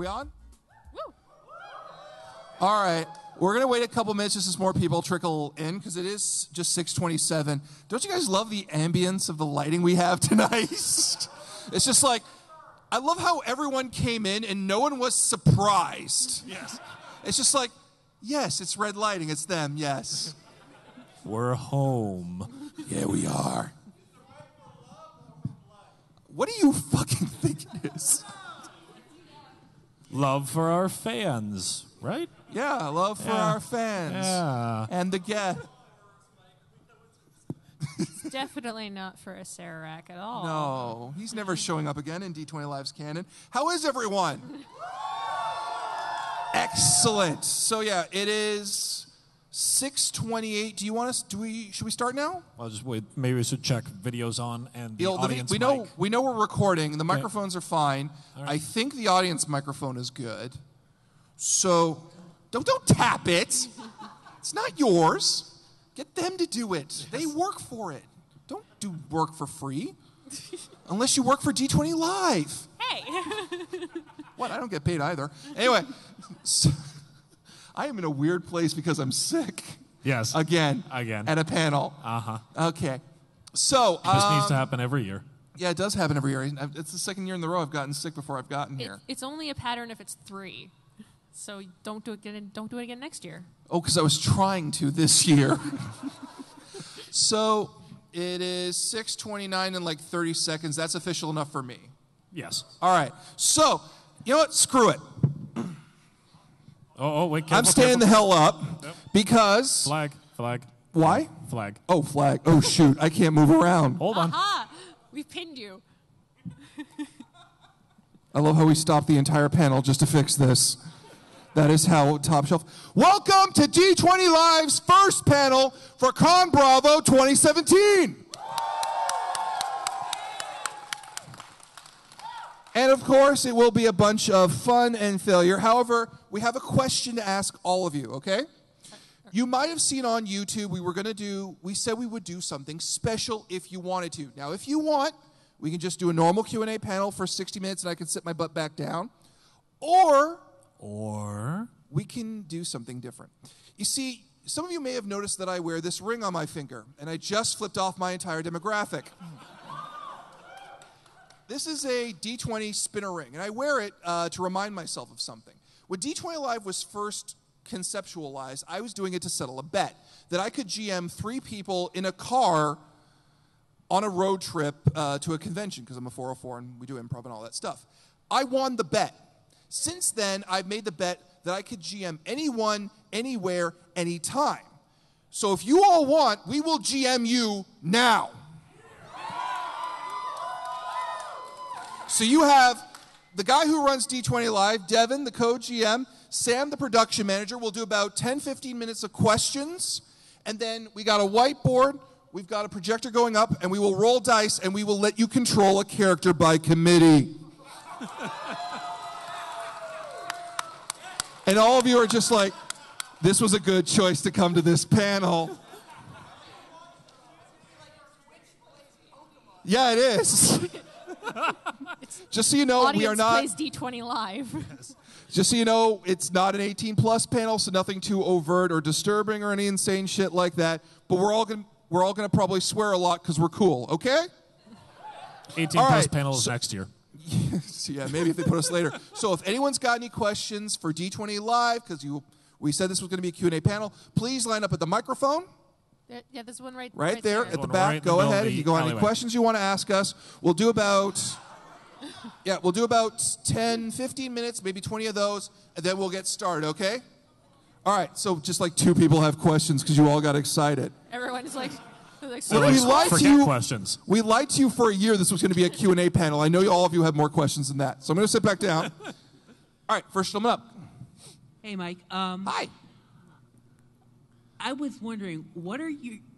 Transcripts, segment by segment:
we on? Woo. All right. We're going to wait a couple minutes just as more people trickle in because it is just 6:27. Don't you guys love the ambience of the lighting we have tonight? It's just like, I love how everyone came in and no one was surprised. Yes. It's just like, yes, it's red lighting. It's them. Yes. We're home. Yeah, we are. What do you fucking think it is? Love for our fans, right? Yeah, love for our fans. Yeah. And the guest. It's definitely not for a Sararak at all. No, he's never showing up again in D20 Live's canon. How is everyone? Excellent. So yeah, it is 6:28. Do you want us? Should we start now? I'll just wait. Maybe we should check videos on and the audience we mic. know we're recording. The microphones are fine. All right. I think the audience microphone is good. So don't tap it. It's not yours. Get them to do it. Yes. They work for it. Don't do work for free. Unless you work for D20 Live. Hey. What? I don't get paid either. Anyway, so, I am in a weird place because I'm sick. Yes. Again. At a panel. Uh-huh. Okay. So. This needs to happen every year. Yeah, it does happen every year. It's the second year in a row I've gotten sick before I've gotten here. It's only a pattern if it's 3. So don't do it again next year. Oh, because I was trying to this year. So it is 6:29 in like 30 seconds. That's official enough for me. Yes. All right. So, you know what? Screw it. Oh, wait. Careful, I'm staying the hell up because... Flag. Why? Flag. Oh, flag. Oh, shoot. I can't move around. Hold on. Aha! We pinned you. I love how we stopped the entire panel just to fix this. That is how top shelf. Welcome to D20 Live's first panel for ConBravo 2017. And of course, it will be a bunch of fun and failure. However, we have a question to ask all of you, okay? You might have seen on YouTube we said we would do something special if you wanted to. Now, if you want, we can just do a normal Q&A panel for 60 minutes and I can sit my butt back down. Or we can do something different. You see, some of you may have noticed that I wear this ring on my finger, and I just flipped off my entire demographic. This is a D20 spinner ring, and I wear it to remind myself of something. When D20 Live was first conceptualized, I was doing it to settle a bet that I could GM 3 people in a car on a road trip to a convention, because I'm a 404 and we do improv and all that stuff. I won the bet. Since then, I've made the bet that I could GM anyone, anywhere, anytime. So if you all want, we will GM you now. So you have the guy who runs D20 Live, Devin, the co-GM, Sam, the production manager. We'll do about 10, 15 minutes of questions. And then we got a whiteboard, we've got a projector going up, and we will roll dice, and we will let you control a character by committee. And all of you are just like, this was a good choice to come to this panel. Yeah, it is. Just so you know, we are not... Audience plays D20 Live. Just so you know, it's not an 18-plus panel, so nothing too overt or disturbing or any insane shit like that. But we're all gonna probably swear a lot because we're cool, okay? 18-plus panel is next year. So yeah, maybe if they put us later. So if anyone's got any questions for D20 Live, because we said this was going to be a Q&A panel, please line up at the microphone. Yeah, there's one right there at the back. Right Go ahead if you got any questions you want to ask us. We'll do about 10, 15 minutes, maybe 20 of those, and then we'll get started, okay? All right, so just like 2 people have questions because you all got excited. Everyone is like So we lied to you. Questions. We lied to you for a year. This was going to be a Q&A panel. I know all of you have more questions than that. So I'm going to sit back down. All right, first gentleman up. Hey, Mike. Hi. I was wondering,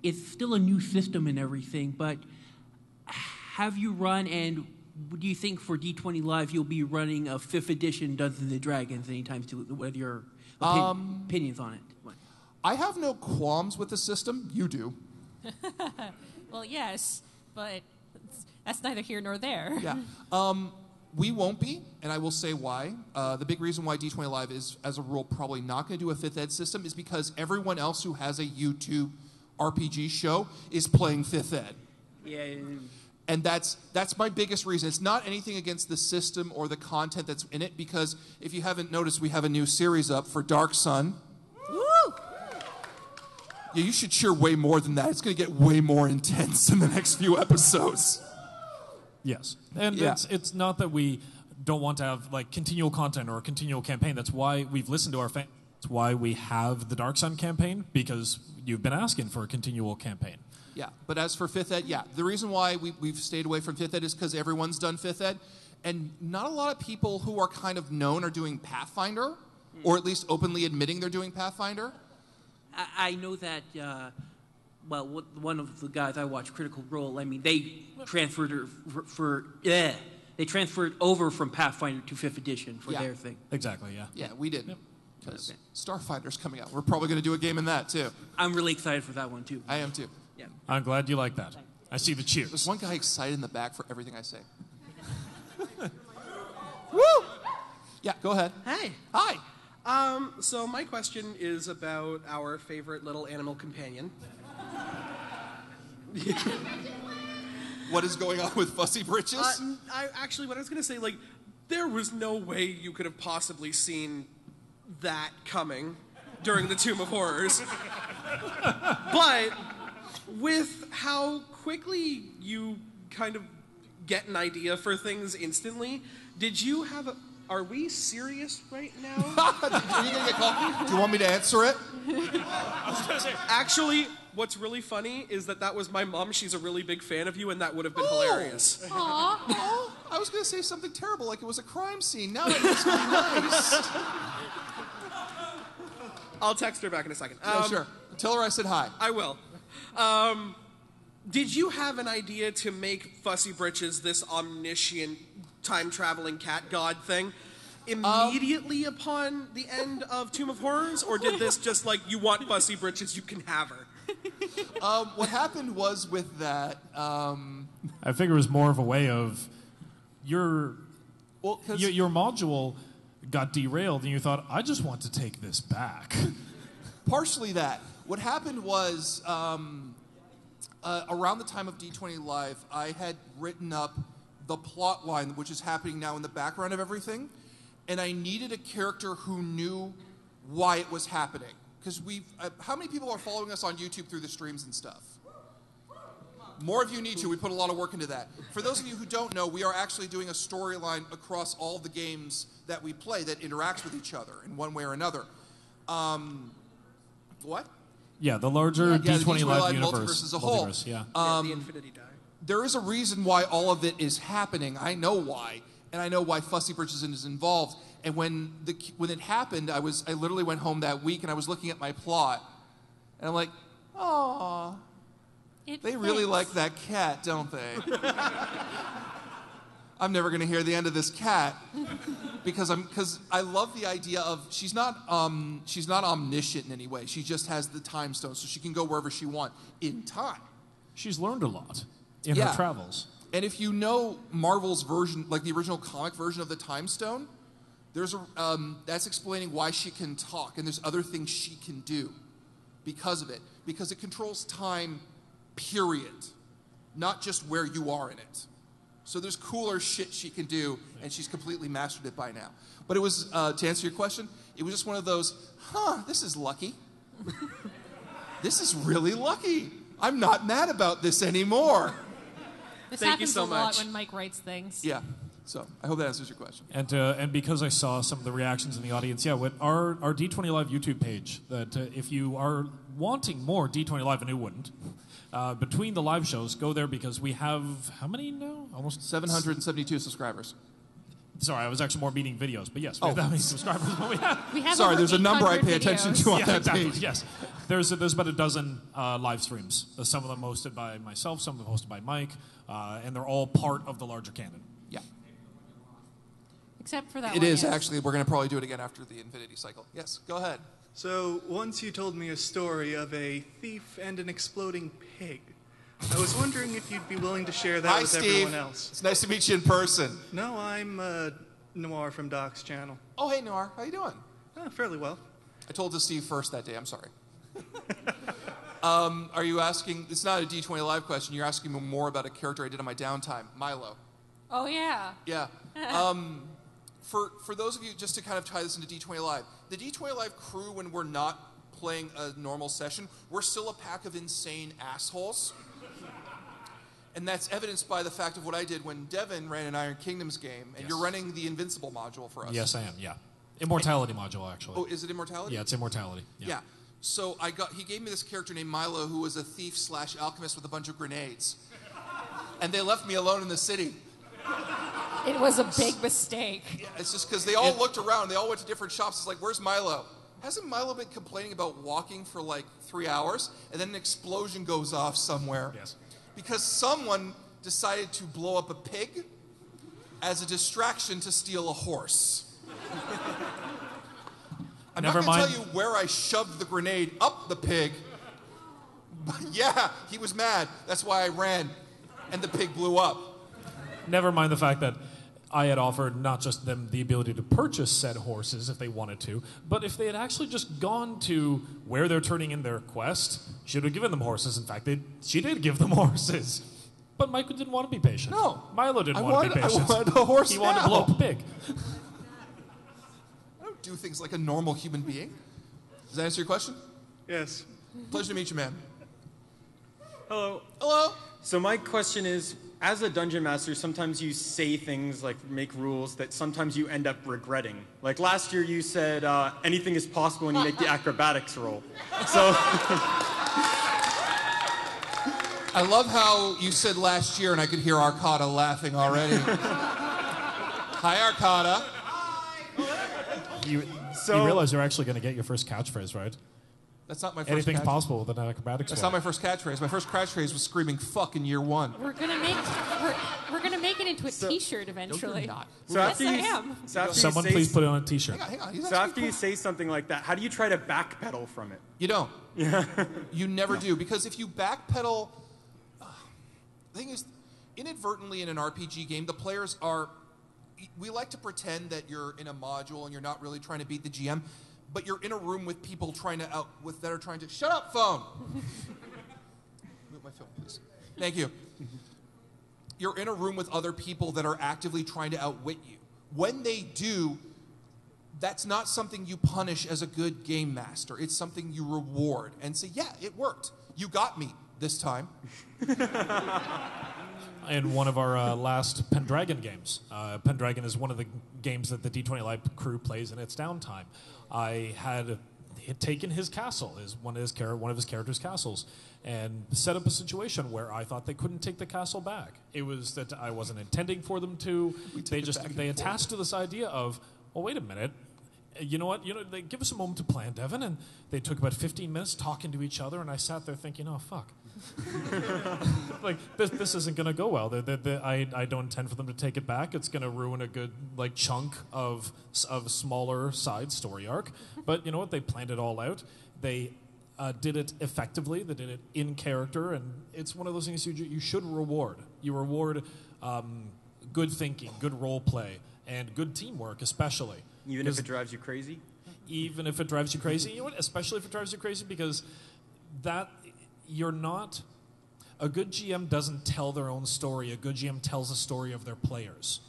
it's still a new system and everything, but have you run, and do you think for D20 Live you'll be running a 5th edition Dungeons & Dragons anytime soon? What are your opinions on it? What? I have no qualms with the system. You do. Well, yes, but that's neither here nor there. Yeah. We won't be, and I will say why. The big reason why D20 Live is, as a rule, probably not going to do a 5th ed system is because everyone else who has a YouTube RPG show is playing 5th ed. Yeah. And that's my biggest reason. It's not anything against the system or the content that's in it, because if you haven't noticed, we have a new series up for Dark Sun. Woo! Yeah, you should cheer way more than that. It's going to get way more intense in the next few episodes. Yes, and Yeah. it's not that we don't want to have like continual content or a continual campaign. That's why we've listened to our fans. That's why we have the Dark Sun campaign, because you've been asking for a continual campaign. Yeah, but as for 5th ed, yeah, the reason why we've stayed away from 5th ed is because everyone's done 5th ed, and not a lot of people who are kind of known are doing Pathfinder, or at least openly admitting they're doing Pathfinder. I know that, one of the guys I watch, Critical Role, I mean, they transferred they transferred over from Pathfinder to 5th edition for their thing. Exactly. Yeah. Yeah, we did. Because Okay. Starfighter's coming out. We're probably going to do a game in that, too. I'm really excited for that one, too. I am, too. Yeah. I'm glad you like that. I see the cheers. There's one guy excited in the back for everything I say. Woo! Yeah, go ahead. Hey. Hi. So my question is about our favorite little animal companion. What is going on with Fussy Britches? What I was going to say, like, there was no way you could have possibly seen that coming during the Tomb of Horrors. But with how quickly you kind of get an idea for things instantly, did you have a... Are we serious right now? Are you gonna get called? Do you want me to answer it? Actually, what's really funny is that was my mom. She's a really big fan of you, and that would have been hilarious. Oh, I was going to say something terrible, like it was a crime scene. Now it must be nice. I'll text her back in a second. Yeah, sure. Tell her I said hi. I will. Did you have an idea to make Fussy Britches this omniscient time-traveling cat god thing immediately upon the end of Tomb of Horrors? Or did this just like, you want Fussy Britches, you can have her? What happened was with that... I figure it was more of a way of your module got derailed and you thought, I just want to take this back. Partially that. What happened was, around the time of D20 Live, I had written up the plot line, which is happening now in the background of everything, and I needed a character who knew why it was happening. Because how many people are following us on YouTube through the streams and stuff? More of you need to. We put a lot of work into that. For those of you who don't know, we are actually doing a storyline across all the games that we play that interacts with each other in one way or another. What? Yeah, the larger D20 the Live multiverse universe. as a whole. Multiverse, yeah. The Infinity Die. There is a reason why all of it is happening. I know why, and I know why Fussy Britches is involved. And when it happened, I literally went home that week and I was looking at my plot, and I'm like, "Aw, they really like that cat, don't they?" I'm never going to hear the end of this cat because I love the idea of she's not omniscient in any way. She just has the time stone, so she can go wherever she wants in time. She's learned a lot in her travels. And if you know Marvel's version, like the original comic version of the Time Stone, there's that's explaining why she can talk, and there's other things she can do because of it. Because it controls time, period. Not just where you are in it. So there's cooler shit she can do, and she's completely mastered it by now. But it was, to answer your question, it was just one of those, this is lucky. This is really lucky. I'm not mad about this anymore. This Thank you happens so a lot much. when Mike writes things. Yeah. So I hope that answers your question. And because I saw some of the reactions in the audience, yeah, with our D20 Live YouTube page, that if you are wanting more D20 Live, and who wouldn't, between the live shows, go there because we have, how many now? Almost 772 subscribers. Sorry, I was actually more meeting videos, but yes, we have that many subscribers. But we have. We have Sorry, over there's a number I 800 pay attention videos. to on Yeah, that exactly, page. yes. There's about a dozen live streams. Some of them hosted by myself, some of them hosted by Mike, and they're all part of the larger canon. Yeah. Except for that It one, is yes. actually. We're going to probably do it again after the Infinity Cycle. Yes, go ahead. So once you told me a story of a thief and an exploding pig. I was wondering if you'd be willing to share that Hi, with Steve. everyone else. It's nice to meet you in person. No, I'm Noir from Doc's channel. Oh, hey, Noir. How you doing? Fairly well. I told to Steve first that day. I'm sorry. Are you asking? It's not a D20 Live question. You're asking me more about a character I did on my downtime, Milo. Oh, yeah. Yeah. For those of you, just to kind of tie this into D20 Live, the D20 Live crew, when we're not playing a normal session, we're still a pack of insane assholes. And that's evidenced by the fact of what I did when Devin ran an Iron Kingdoms game, and Yes. you're running the Invincible module for us. Yes, I am. Yeah, Immortality module actually. Oh, is it Immortality? Yeah, it's Immortality. Yeah. So he gave me this character named Milo, who was a thief/alchemist with a bunch of grenades. And they left me alone in the city. It was a big mistake. Yeah, it's just because they all looked around. They all went to different shops. It's like, where's Milo? Hasn't Milo been complaining about walking for like 3 hours? And then an explosion goes off somewhere. Yes. Because someone decided to blow up a pig as a distraction to steal a horse. I'm Never not going to mind. tell you where I shoved the grenade up the pig. But yeah, he was mad. That's why I ran. And the pig blew up. Never mind the fact that I had offered not just them the ability to purchase said horses if they wanted to, but if they had actually just gone to where they're turning in their quest, she would have given them horses. In fact, she did give them horses. But Michael didn't want to be patient. No. Milo didn't want to be patient. I wanted a horse He wanted to blow up a pig. I don't do things like a normal human being. Does that answer your question? Yes. Pleasure to meet you, man. Hello. Hello. So my question is, as a dungeon master, sometimes you say things like make rules that sometimes you end up regretting. Like last year you said anything is possible when you make the acrobatics roll. So I love how you said last year and I could hear Arcada laughing already. Hi, Arcada. You realize you're actually going to get your first catchphrase, right? That's not my first Anything's catchphrase. possible with an acrobatics That's roll. not my first catchphrase. My first catchphrase was screaming "fuck" in year one. We're gonna make it into a T-shirt eventually. not. So Yes, after I you, am. So after Someone you say, please put it on a t-shirt. Hang on. He's So actually after you cool. say something like that, how do you try to backpedal from it? You don't. You never do. Because if you backpedal... the thing is, inadvertently in an RPG game, the players are... We like to pretend that you're in a module and you're not really trying to beat the GM, but you're in a room with people that are trying to... Shut up, phone! Move my phone, please. Thank you. You're in a room with other people that are actively trying to outwit you. When they do... That's not something you punish as a good game master. It's something you reward and say, yeah, it worked. You got me this time. In one of our last Pendragon games. Pendragon is one of the games that the D20 Live crew plays in its downtime. I had taken his castle, one of his characters' castles, and set up a situation where I thought they couldn't take the castle back. It was that I wasn't intending for them to. They attached to this idea of, well, wait a minute. You know what? They give us a moment to plan, Devin, and they took about 15 minutes talking to each other, and I sat there thinking, oh, fuck. Like, this isn't going to go well. I don't intend for them to take it back. It's going to ruin a good chunk of smaller side story arc. But you know what? They planned it all out. They did it effectively. They did it in character, and it's one of those things you should reward. You reward good thinking, good role play, and good teamwork, especially. Even if it drives you crazy? Even if it drives you crazy. You know what? Especially if it drives you crazy, because you're not... A good GM doesn't tell their own story. A good GM tells a story of their players.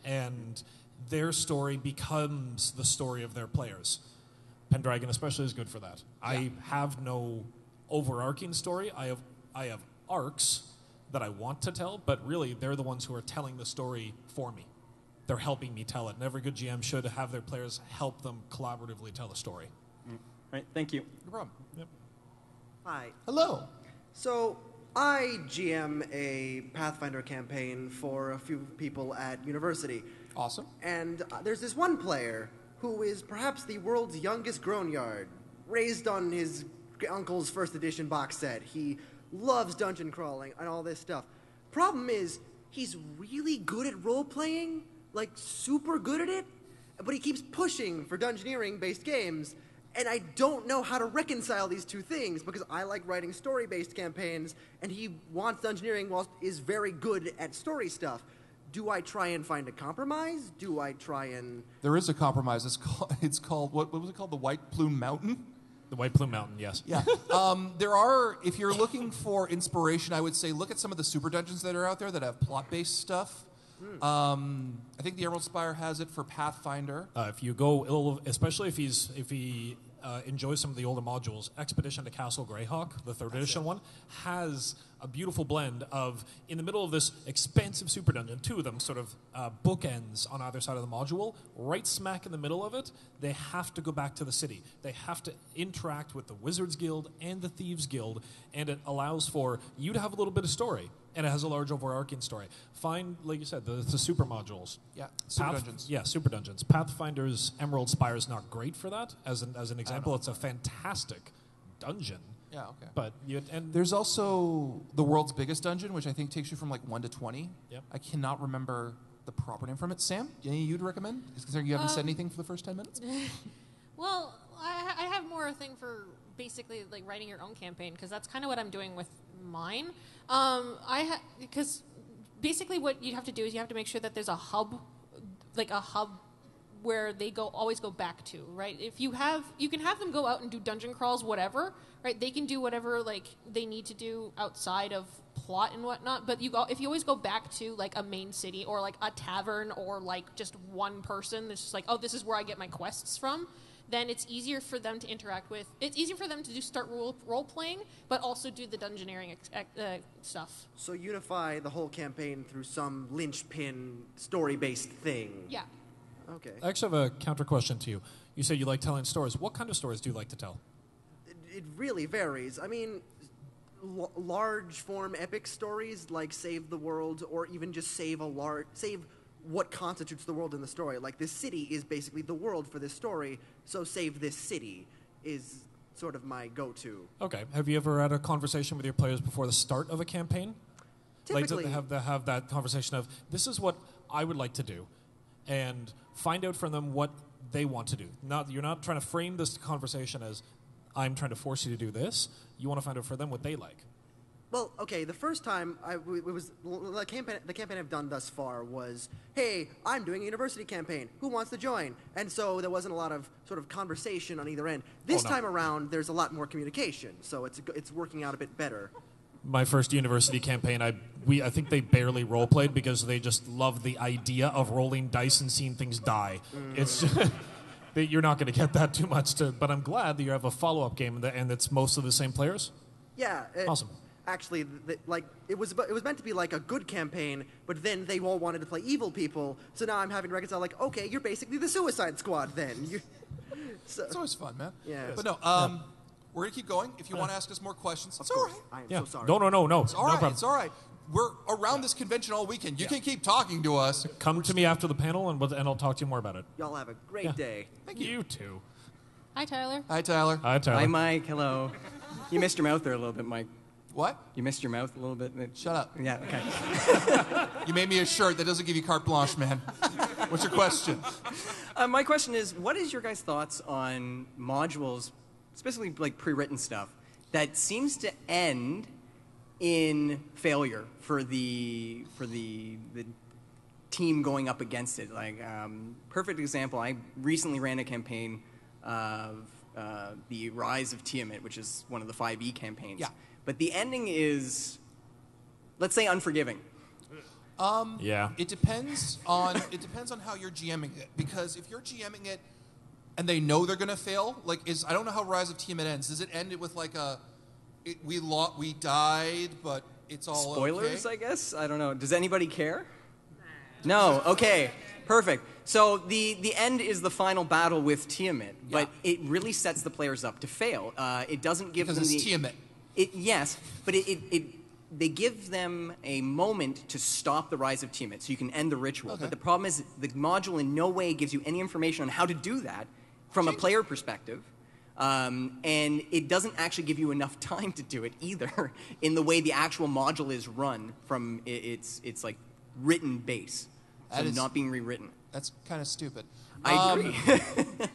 And their story becomes the story of their players. Pendragon especially is good for that. Yeah. I have no overarching story. I have arcs that I want to tell, but really they're the ones who are telling the story for me. They're helping me tell it. And every good GM should have their players help them collaboratively tell a story. Right, thank you. No problem. Yep. Hi. Hello. So, I GM a Pathfinder campaign for a few people at university. Awesome. And there's this one player who is perhaps the world's youngest grown-yard, raised on his uncle's first edition box set. He loves dungeon crawling and all this stuff. Problem is, he's really good at role-playing, like super good at it, but he keeps pushing for dungeoneering-based games, And I don't know how to reconcile these two things because I like writing story-based campaigns, and he wants Dungeoneering while is very good at story stuff. Do I try and find a compromise? Do I try and... There is a compromise. It's called what was it called? The White Plume Mountain? The White Plume Mountain, yes. Yeah. There are, if you're looking for inspiration, I would say look at some of the super dungeons that are out there that have plot-based stuff. I think the Emerald Spire has it for Pathfinder. If you go, especially if he enjoys some of the older modules, Expedition to Castle Greyhawk, the third edition one, has a beautiful blend of, in the middle of this expansive super dungeon, two of them sort of bookends on either side of the module, right smack in the middle of it, they have to go back to the city. They have to interact with the Wizards Guild and the Thieves Guild, and it allows for you to have a little bit of story. And it has a large overarching story. Find, like you said, the super modules. Yeah, super dungeons. Yeah, super dungeons. Pathfinder's Emerald Spire is not great for that. As an example, it's a fantastic dungeon. Yeah, okay. But there's also the world's biggest dungeon, which I think takes you from like 1 to 20. Yep. I cannot remember the proper name from it. Sam, any you'd recommend? Considering you haven't said anything for the first 10 minutes. Well, I have more a thing for basically like writing your own campaign because that's kind of what I'm doing with mine. Because basically what you have to do is you have to make sure that there's a hub where they always go back to, right? If you can have them go out and do dungeon crawls, whatever, right? They can do whatever like they need to do outside of plot and whatnot. But if you always go back to like a main city or like a tavern or like just one person that's just like, oh, this is where I get my quests from, then it's easier for them to interact with. It's easier for them to start role playing, but also do the dungeoneering stuff. So unify the whole campaign through some linchpin story-based thing. Yeah. Okay. I actually have a counter question to you. You said you like telling stories. What kind of stories do you like to tell? It really varies. I mean, large-form epic stories like Save the World, or even just save what constitutes the world in the story. Like, this city is basically the world for this story, so save this city is sort of my go-to. Okay. Have you ever had a conversation with your players before the start of a campaign? Typically. Like to have that conversation of, this is what I would like to do, and find out from them what they want to do. You're not trying to frame this conversation as, I'm trying to force you to do this. You want to find out for them what they like. Well, okay, the first time the campaign I've done thus far was, hey, I'm doing a university campaign. Who wants to join? And so there wasn't a lot of sort of conversation on either end. This time around, there's a lot more communication, so it's working out a bit better. My first university campaign, I think they barely role played because they just loved the idea of rolling dice and seeing things die. It's just, you're not going to get that too much. But I'm glad that you have a follow-up game and it's most of the same players. Yeah. Awesome. Actually, it was meant to be like a good campaign, but then they all wanted to play evil people. So now I'm having to reconcile. Like, okay, you're basically the Suicide Squad then. It's always fun, man. Yeah. But no, we're gonna keep going. If you want to ask us more questions, it's all right. I am Yeah. so sorry. No. It's all No right. problem. It's all right. We're around this convention all weekend. You can keep talking to us. Come to me after the panel, and I'll talk to you more about it. Y'all have a great day. Thank you. You too. Hi, Tyler. Hi, Tyler. Hi, Tyler. Hi, Mike. Hello. You missed your mouth there a little bit, Mike. What? You missed your mouth a little bit. Shut up. Yeah, okay. You made me a shirt that doesn't give you carte blanche, man. What's your question? My question is, what is your guys' thoughts on modules, especially like pre-written stuff, that seems to end in failure for the team going up against it? Like, perfect example, I recently ran a campaign of the Rise of Tiamat, which is one of the 5e campaigns. Yeah. But the ending is, let's say, unforgiving. Yeah. It depends on how you're GMing it. Because if you're GMing it and they know they're gonna fail, I don't know how Rise of Tiamat ends. Does it end it with like we died, but it's all Spoilers, okay? I guess? I don't know. Does anybody care? No. Okay. Perfect. So the end is the final battle with Tiamat, but it really sets the players up to fail. It doesn't give them it's Tiamat. Yes, but they give them a moment to stop the Rise of Tiamat, so you can end the ritual. Okay. But the problem is the module in no way gives you any information on how to do that from a player perspective. And it doesn't actually give you enough time to do it either in the way the actual module is run from its like written base, so not being rewritten. That's kind of stupid. I agree.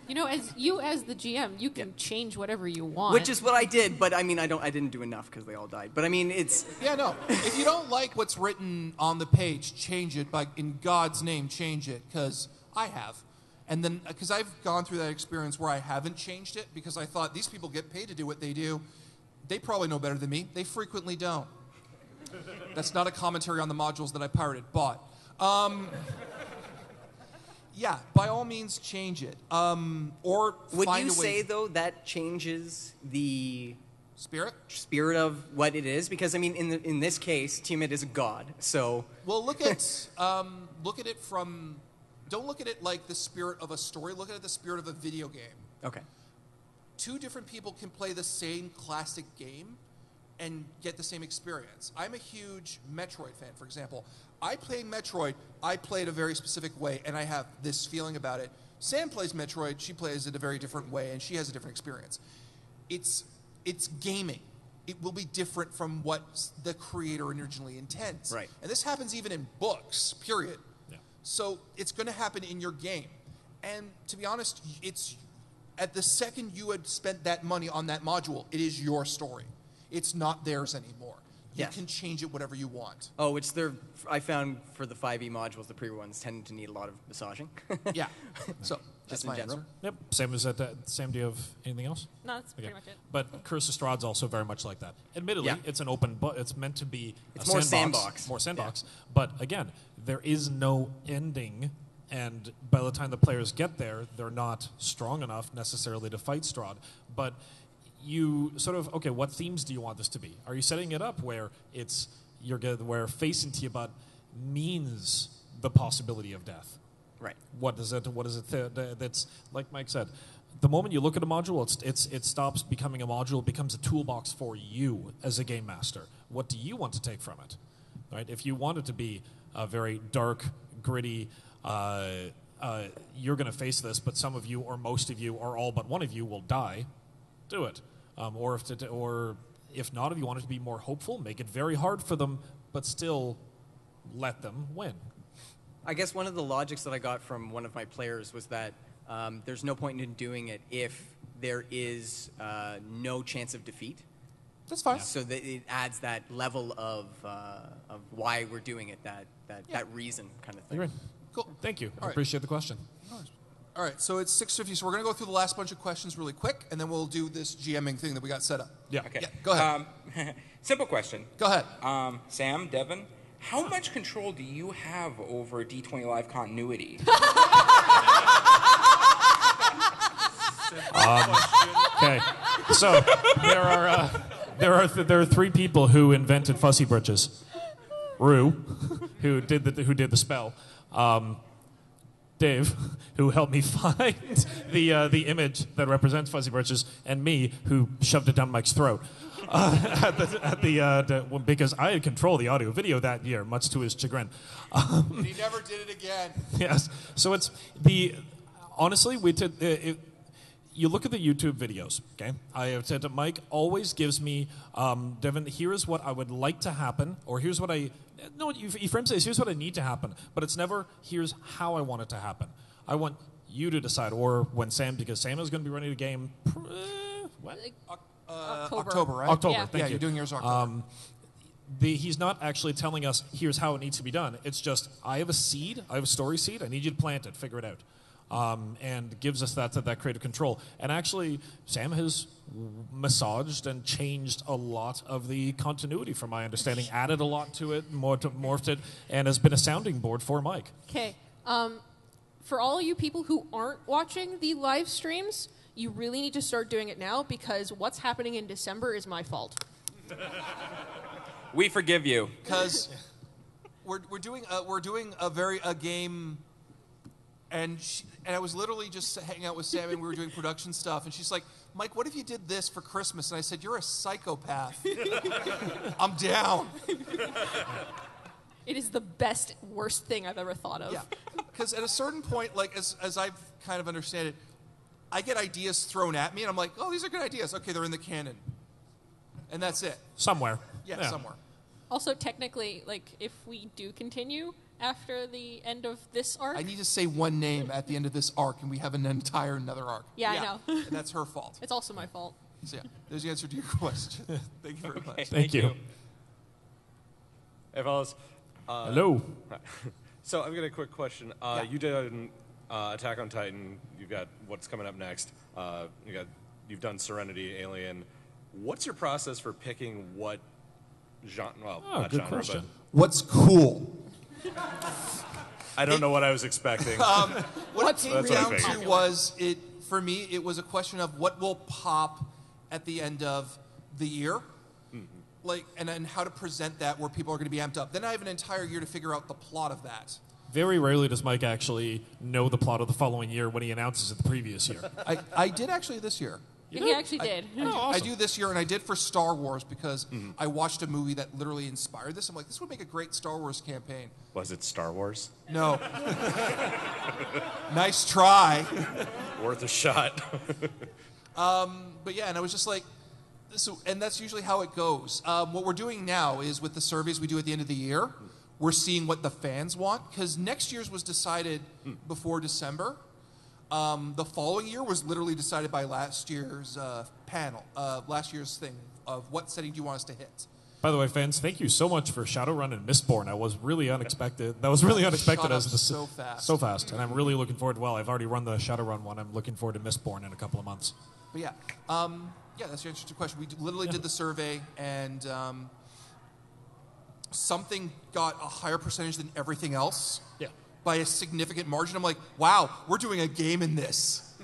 You know, as the GM, you can change whatever you want. Which is what I did, but I mean, I didn't do enough because they all died. But I mean, it's Yeah, no. If you don't like what's written on the page, change it. In God's name, change it, because I have. And then, because I've gone through that experience where I haven't changed it, because I thought these people get paid to do what they do. They probably know better than me. They frequently don't. That's not a commentary on the modules that I pirated, bought. Yeah, by all means, change it. Or would find you a way. say though that changes the spirit of what it is? Because I mean, in this case, Tiamat is a god. So well, look at it from. Don't look at it like the spirit of a story. Look at it the spirit of a video game. Okay. Two different people can play the same classic game and get the same experience. I'm a huge Metroid fan, for example. I play Metroid, I play it a very specific way, and I have this feeling about it. Sam plays Metroid, she plays it a very different way, and she has a different experience. It's gaming. It will be different from what the creator originally intends. Right. And this happens even in books, period. Yeah. So it's going to happen in your game. And to be honest, it's at the second you had spent that money on that module, it is your story. It's not theirs anymore. You Yes. can change it whatever you want. Oh, which I found for the 5e modules, the pre ones tend to need a lot of massaging. Yeah. So that's in my general. answer. Yep. Same as that. Sam, do you have anything else? No, that's pretty much it. But Curse of Strahd's also very much like that. Admittedly, Yeah. it's an open, but it's meant to be It's a more sandbox. sandbox. More sandbox. But again, there is no ending, and by the time the players get there, they're not strong enough necessarily to fight Strahd. But you sort of, okay, what themes do you want this to be? Are you setting it up where where facing Tiamat means the possibility of death? Right. What is it? That's like Mike said. The moment you look at a module, it stops becoming a module. It becomes a toolbox for you as a game master. What do you want to take from it? Right? If you want it to be a very dark, gritty, you're going to face this, but some of you, or most of you, or all but one of you will die. Do it. Or if not, if you want it to be more hopeful, make it very hard for them, but still let them win. I guess one of the logics that I got from one of my players was that there's no point in doing it if there is no chance of defeat. That's fine. So that it adds that level of why we're doing it, that reason kind of thing. Agreed. Cool. Thank you. I All right. appreciate the question. All right, so it's 6:50, so we're going to go through the last bunch of questions really quick, and then we'll do this GMing thing that we got set up. Yeah. Okay. Yeah, go ahead. Simple question. Go ahead. Sam, Devin, how much control do you have over D20 Live continuity? Okay. So there are three people who invented Fuzzy Britches. Rue, who did the spell. Dave, who helped me find the image that represents Fuzzy Britches, and me, who shoved it down Mike's throat. Because I had control of the audio video that year, much to his chagrin. And he never did it again. Yes. So it's honestly, you look at the YouTube videos, okay? I have said to Mike, always gives me, Devin, here is what I would like to happen, or here's what he frames it as, here's what I need to happen, but it's never, here's how I want it to happen. I want you to decide, or when because Sam is going to be running the game, what? October, right? October, Yeah. thank you. You're doing yours October. He's not actually telling us, here's how it needs to be done. It's just, I have a story seed, I need you to plant it, figure it out. And gives us that creative control. And actually, Sam has massaged and changed a lot of the continuity, from my understanding, added a lot to it, morphed it, and has been a sounding board for Mike. Okay. For all you people who aren't watching the live streams, you really need to start doing it now, because what's happening in December is my fault. We forgive you. Because we're doing a game, and I was literally just hanging out with Sam, and we were doing production stuff, and she's like, Mike, what if you did this for Christmas? And I said, you're a psychopath. I'm down. It is the best, worst thing I've ever thought of. Yeah, because at a certain point, like as I've kind of understand it, I get ideas thrown at me, and I'm like, oh, these are good ideas. Okay, they're in the canon. And that's it. Somewhere. Yeah, somewhere. Also, technically, like, if we do continue after the end of this arc... I need to say one name at the end of this arc, and we have an entire another arc. Yeah, I know. And that's her fault. It's also my fault. So, yeah, there's the answer to your question. Thank you very much. Thank you. Hey, fellas. Hello. So I've got a quick question. You did Attack on Titan. You've got what's coming up next. You've done Serenity, Alien. What's your process for picking what genre? Well, not good genre, question. What's cool? I don't know what I was expecting. What it came That's what I down figured. to was, for me, it was a question of what will pop at the end of the year. Like, and then how to present that where people are going to be amped up. Then I have an entire year to figure out the plot of that. Very rarely does Mike actually know the plot of the following year when he announces it the previous year. I did actually this year. He actually did. I do this year, and I did for Star Wars because I watched a movie that literally inspired this. I'm like, this would make a great Star Wars campaign. Was it Star Wars? No. Nice try. Worth a shot. But yeah, and I was just like, and that's usually how it goes. What we're doing now is with the surveys we do at the end of the year, we're seeing what the fans want, because next year's was decided before December. The following year was literally decided by last year's panel, last year's thing of what setting do you want us to hit. By the way, fans, thank you so much for Shadowrun and Mistborn. That was really unexpected. That was really unexpected as the so fast. So fast, and I'm really looking forward. Well, I've already run the Shadowrun one. I'm looking forward to Mistborn in a couple of months. But yeah, that's your interesting question. We literally did the survey, and something got a higher percentage than everything else. Yeah. By a significant margin. I'm like, wow, we're doing a game in this.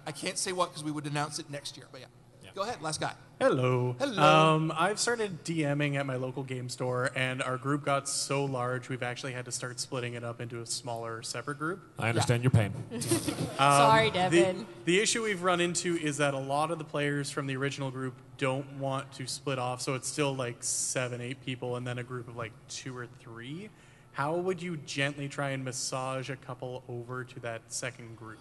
I can't say what because we would announce it next year. But yeah. Go ahead, last guy. Hello. Hello. I've started DMing at my local game store, and our group got so large we've actually had to start splitting it up into a smaller, separate group. I understand your pain. Sorry, Devin. The issue we've run into is that a lot of the players from the original group don't want to split off, so it's still like 7, 8 people, and then a group of like 2 or 3. How would you gently try and massage a couple over to that second group?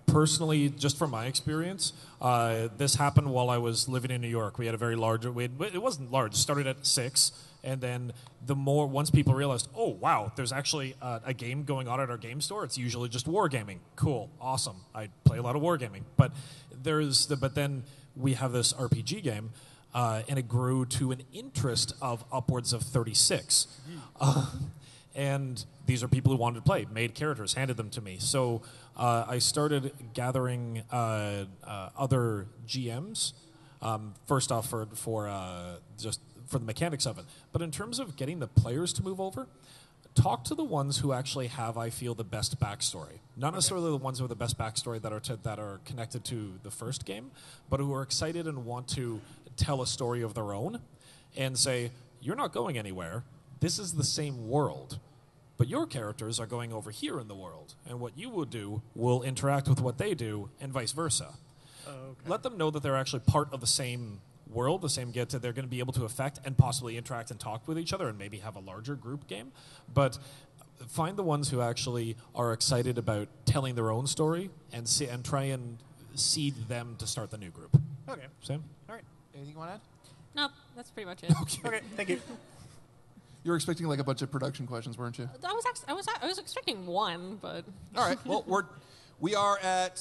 Personally, just from my experience, this happened while I was living in New York. We had a very large, it wasn't large, it started at 6, and then once people realized, oh, wow, there's actually a game going on at our game store, it's usually just wargaming. Cool, awesome. I play a lot of wargaming. But then we have this RPG game, and it grew to an interest of upwards of 36. And these are people who wanted to play, made characters, handed them to me. So I started gathering other GMs, first off for just for the mechanics of it. But in terms of getting the players to move over, talk to the ones who actually have, I feel, the best backstory. Not necessarily the ones with the best backstory that are connected to the first game, but who are excited and want to tell a story of their own and say, you're not going anywhere. This is the same world, but your characters are going over here in the world, and what you will do will interact with what they do, and vice versa. Okay. Let them know that they're actually part of the same world, the same they're going to be able to affect and possibly interact and talk with each other and maybe have a larger group game. But find the ones who actually are excited about telling their own story and try and seed them to start the new group. Okay. Sam? All right. Anything you want to add? No, that's pretty much it. Okay, thank you. You were expecting like a bunch of production questions, weren't you? I was expecting one, but All right. Well, we are at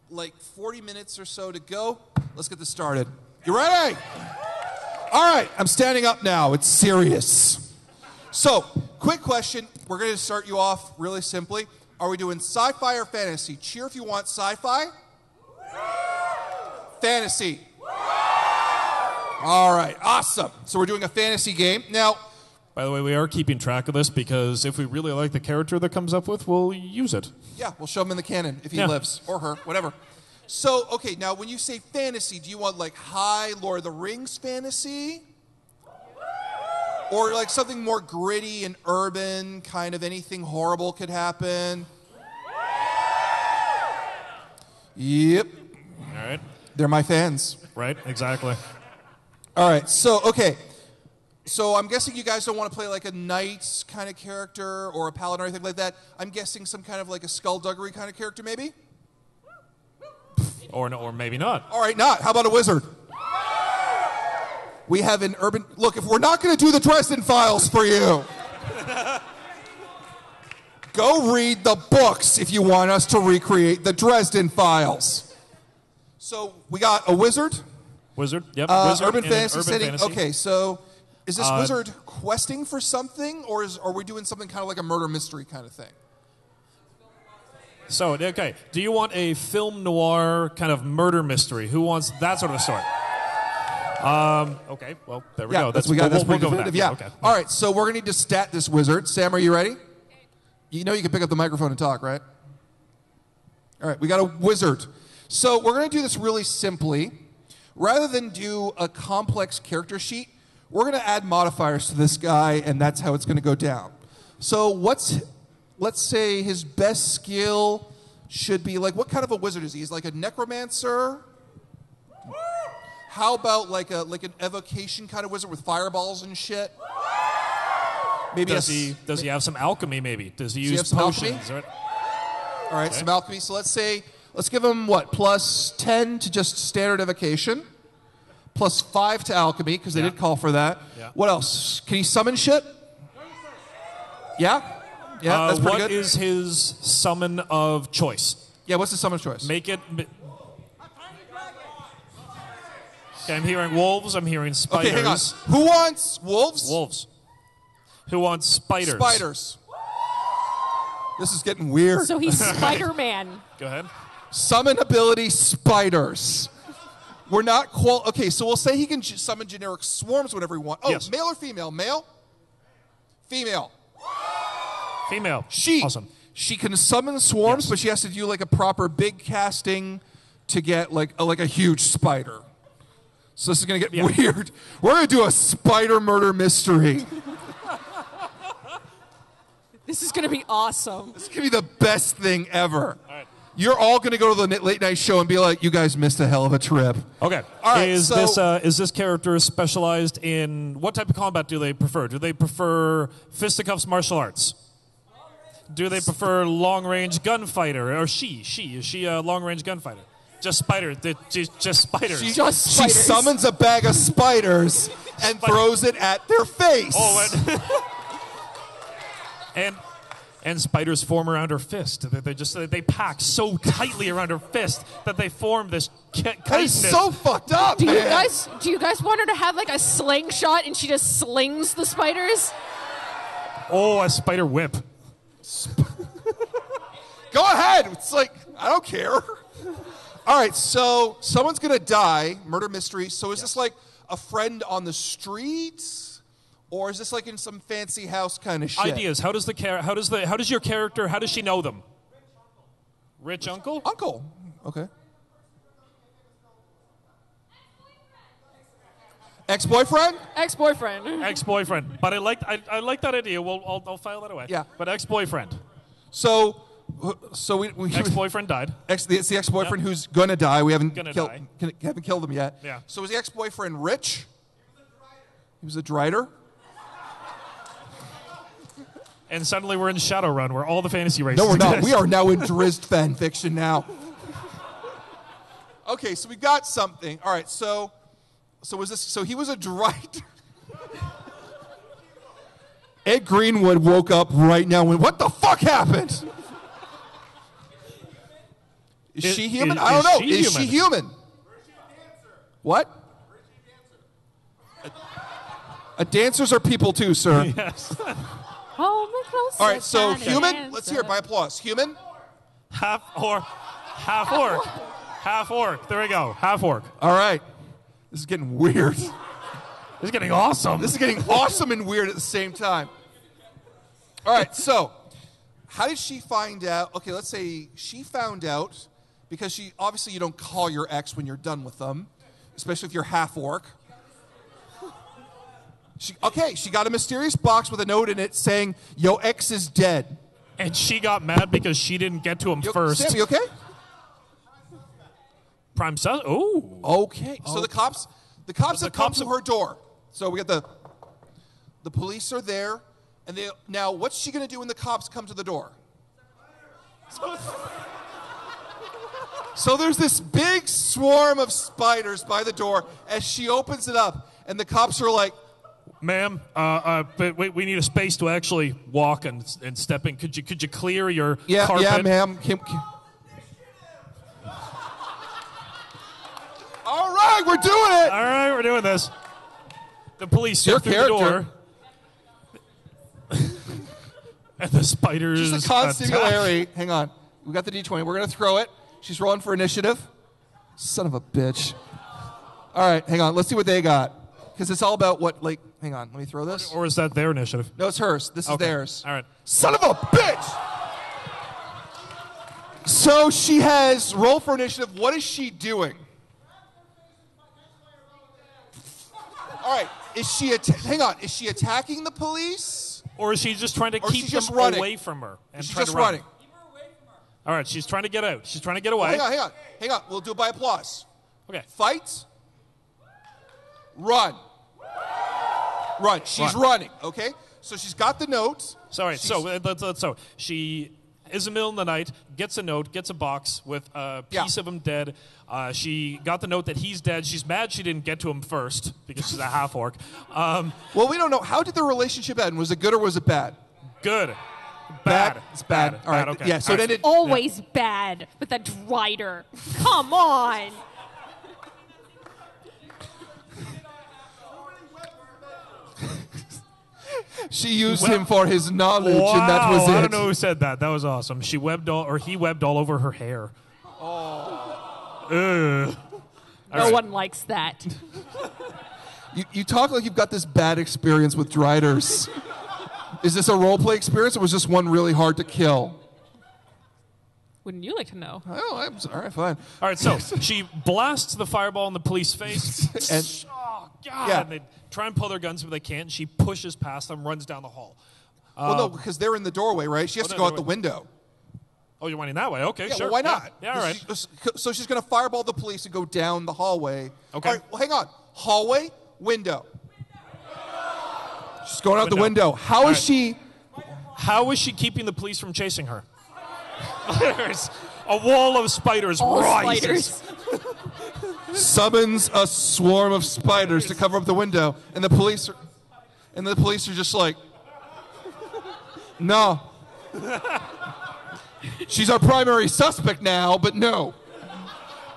like 40 minutes or so to go. Let's get this started. You ready? All right. I'm standing up now. It's serious. So, quick question. We're going to start you off really simply. Are we doing sci-fi or fantasy? Cheer if you want sci-fi. Fantasy. All right. Awesome. So we're doing a fantasy game. Now, By the way, we are keeping track of this because if we really like the character that comes up with, we'll use it. yeah, we'll show him in the canon if he lives, or her, whatever. So, okay, now when you say fantasy, do you want like high Lord of the Rings fantasy? Or like something more gritty and urban, kind of anything horrible could happen? Yep. All right. They're my fans. Right, exactly. All right, so, okay. So I'm guessing you guys don't want to play like a knight kind of character or a paladin or anything like that. I'm guessing some kind of like a skullduggery kind of character maybe? Or maybe not. All right, not. How about a wizard? We have an urban... Look, if we're not going to do the Dresden Files for you, go read the books if you want us to recreate the Dresden Files. So we got a wizard. Wizard, yep. Urban fantasy setting. Okay, so is this wizard questing for something, or are we doing something kind of like a murder mystery kind of thing? So, okay, do you want a film noir kind of murder mystery? Who wants that sort of a story? Okay, well, there we go. We'll go with that. Yeah. Okay. All right, so we're going to need to stat this wizard. Sam, are you ready? You know you can pick up the microphone and talk, right? All right, we got a wizard. So we're going to do this really simply. Rather than do a complex character sheet, we're going to add modifiers to this guy, and that's how it's going to go down. So let's say his best skill should be, like, what kind of a wizard is he? He's like a necromancer? How about like an evocation kind of wizard with fireballs and shit? Maybe does he have some alchemy? Maybe does he use some potions? Alchemy? All right, some alchemy. So let's give him what, plus 10 to just standard evocation, plus 5 to alchemy because they did call for that. Yeah. What else? Can he summon shit? Yeah, that's pretty good. What is his summon of choice? Yeah, what's the summon of choice? Make it. Okay, I'm hearing wolves. I'm hearing spiders. Okay, hang on. Who wants wolves? Wolves. Who wants spiders? Spiders. This is getting weird. So he's Spider-Man. Go ahead. Summon ability spiders. We're not okay, so we'll say he can summon generic swarms whenever he wants. Oh, yes. Male or female? Male? Female. Female. She. Awesome. She can summon swarms, but she has to do like a proper big casting to get like a huge spider. So this is going to get weird. We're going to do a spider murder mystery. This is going to be awesome. This is going to be the best thing ever. All right. You're all going to go to the late night show and be like, you guys missed a hell of a trip. Okay. All right, is this character specialized in what type of combat do they prefer? Do they prefer fisticuffs martial arts? Do they prefer long-range gunfighter? Or is she a long-range gunfighter? Just spiders. Just spiders. She summons a bag of spiders and throws it at their face. Oh, and spiders form around her fist. They pack so tightly around her fist that they form this That is so fucked up. Do you guys want her to have like a slingshot and she just slings the spiders? Oh, a spider whip. Go ahead. It's like, I don't care. All right, so someone's going to die, murder mystery. So is this like a friend on the streets, or is this like in some fancy house kind of shit? Ideas. How does your character, how does she know them? Rich uncle? Uncle. Okay. Ex-boyfriend? Ex-boyfriend. But I like that idea. I'll file that away. Yeah. But ex-boyfriend. So we ex-boyfriend died. It's the ex-boyfriend who's gonna die. We haven't haven't killed him yet. Yeah. So is the ex-boyfriend rich? He was a drider. And suddenly we're in Shadowrun, where all the fantasy races. No, we're not. exist. We are now in Drizzt fan fiction now. Okay, so we got something. All right, so was this? So he was a drider. Ed Greenwood woke up right now and went, what the fuck happened? Is she human? I don't know. Is she human? What? Dancers are people too, sir. Yes. All right, so human. Let's hear it by applause. Human. Half orc. Half orc. There we go. Half orc. All right. This is getting weird. This is getting awesome. This is getting awesome and weird at the same time. All right, so how did she find out? Okay, let's say she found out because obviously you don't call your ex when you're done with them, especially if you're half orc. She got a mysterious box with a note in it saying, "Yo, ex is dead." And she got mad because she didn't get to him first. Sam, you okay? Prime sus. Oh. Okay. So the cops have come to her door. So we got the police are there, and now what's she gonna do when the cops come to the door? So there's this big swarm of spiders by the door as she opens it up. And the cops are like, Ma'am, but we need a space to actually walk and step in. Could you clear your carpet? Yeah, ma'am. All right, we're doing it. All right, we're doing this. The police Your step through the door. And the spiders Just a consigliere. Hang on. We got the D20. We're going to throw it. She's rolling for initiative. Son of a bitch. All right, hang on. Let's see what they got. Because it's all about what, like, hang on. Let me throw this. Or is that their initiative? No, it's hers. This is theirs. All right. Son of a bitch! So she has roll for initiative. What is she doing? All right. Is she hang on? Is she attacking the police? Or is she just trying to keep them away from her? And she's try just to run? running. All right, she's trying to get out. She's trying to get away. Hang on. We'll do it by applause. Okay. Fight. Run. She's running. Okay. So she's got the note. Sorry. So she is in the middle of the night, gets a note, gets a box with a piece of him dead. She got the note that he's dead. She's mad she didn't get to him first because she's a half orc. Well, we don't know. How did the relationship end? Was it good or was it bad? Good. Bad. It's bad. All right. Okay. Yeah. So it ended. Always bad with that Drider. Come on. She used him for his knowledge, and that was it. I don't know who said that. That was awesome. He webbed all over her hair. No one likes that. You talk like you've got this bad experience with Driders. Is this a roleplay experience, or was this one really hard to kill? Wouldn't you like to know? Oh, all right, fine. All right, so she blasts the fireball in the police's face. And oh, God. Yeah. And they try and pull their guns, but they can't. She pushes past them, runs down the hall. well, no, because they're in the doorway, right? She has to go out the window. Oh, you're running that way? Okay, Yeah, sure. well, why not? Yeah, all right. So she's going to fireball the police and go down the hallway. Okay. All right, well, hang on. Hallway, window. She's going out the window. How is she keeping the police from chasing her? There's a wall of spiders All rises. spiders. summons a swarm of spiders to cover up the window, and the police are just like, no. She's our primary suspect now, but no.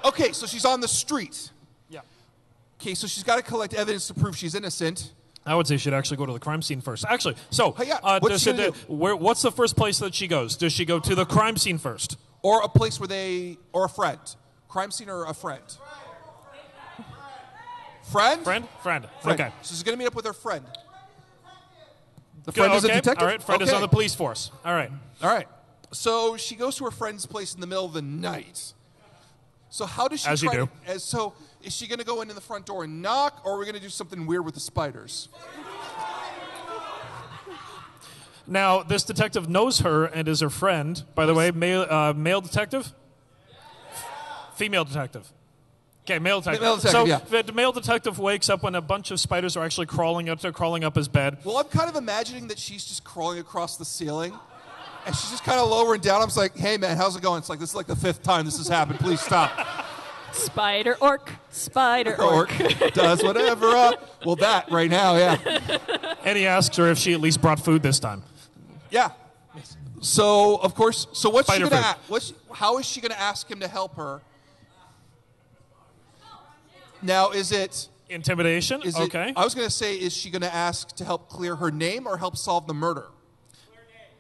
Okay, so she's on the street. Yeah. Okay, so she's got to collect evidence to prove she's innocent. I would say she'd actually go to the crime scene first. Actually, so what's she gonna do? what's the first place that she goes? Does she go to the crime scene first? Or a place or a friend. Crime scene or a friend? Friend? Friend. Okay. So she's going to meet up with her friend. The Good, friend is a okay. detective? All right, friend is on the police force. All right. So she goes to her friend's place in the middle of the night. So how does she As you do. So is she going to go into the front door and knock, or are we going to do something weird with the spiders? Now, this detective knows her and is her friend. By the way, male detective? Female detective. Okay, male detective. Male detective, so yeah. the male detective wakes up when a bunch of spiders are actually crawling up his bed. Well, I'm kind of imagining that she's just crawling across the ceiling, and she's just kind of lowering down. I'm just like, hey, man, how's it going? It's like, this is like the 5th time this has happened. Please stop. Spider orc. Does whatever. Well, that right now, yeah. And he asks her if she at least brought food this time. Yeah. So, of course, what's Spider she going to how is she going to ask him to help her? Now, is it... Intimidation? Okay. I was going to say, is she going to ask to help clear her name or help solve the murder?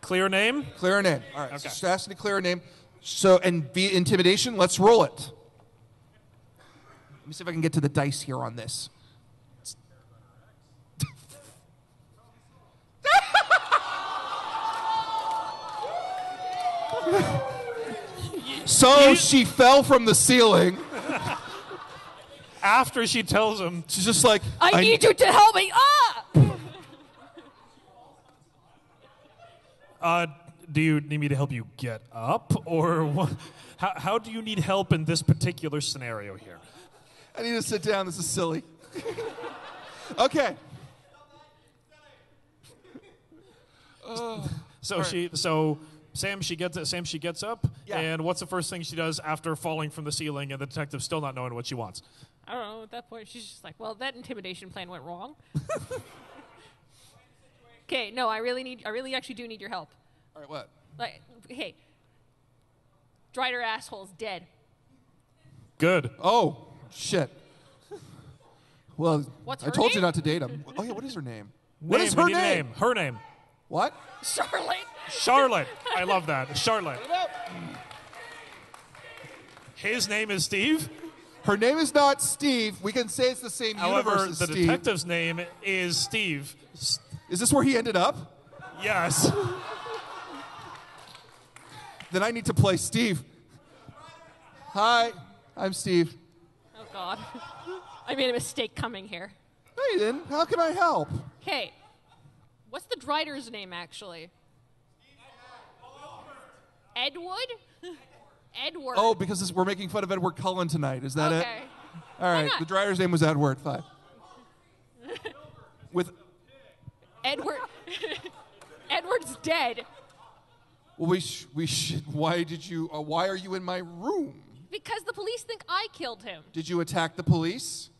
Clear name? Clear her name. All right. Okay. So she's asking to clear her name. So, and be intimidation, let's roll it. Let me see if I can get to the dice here on this. So she fell from the ceiling. After she tells him, she's just like, I need you to help me. Do you need me to help you get up? Or what? How do you need help in this particular scenario here? I need to sit down. This is silly. Okay. So Sam, she gets up. Yeah. And what's the first thing she does after falling from the ceiling and the detective still not knowing what she wants? I don't know. At that point, she's just like, well, that intimidation plan went wrong. Okay, no, I really actually do need your help. All right, what? Like, hey, Drider asshole's dead. Good. Oh, shit. Well, What's I her told you name? not to date him. Oh, yeah, what is her name? What is her we need a name? Her name. What? Charlotte. Charlotte. I love that. Charlotte. His name is Steve. Her name is not Steve. We can say it's the same However, universe as the Steve. detective's name is Steve. Is this where he ended up? Yes. Then I need to play Steve. Hi, I'm Steve. Oh, God. I made a mistake coming here. No, you didn't. How can I help? Okay. What's the Drider's name, actually? Edward? Edward. Oh, because we're making fun of Edward Cullen tonight. Is that it? Okay. All right. not? The driver's name was Edward. Fine. With Edward. Edward's dead. well, we should. Why did you? Why are you in my room? Because the police think I killed him. Did you attack the police?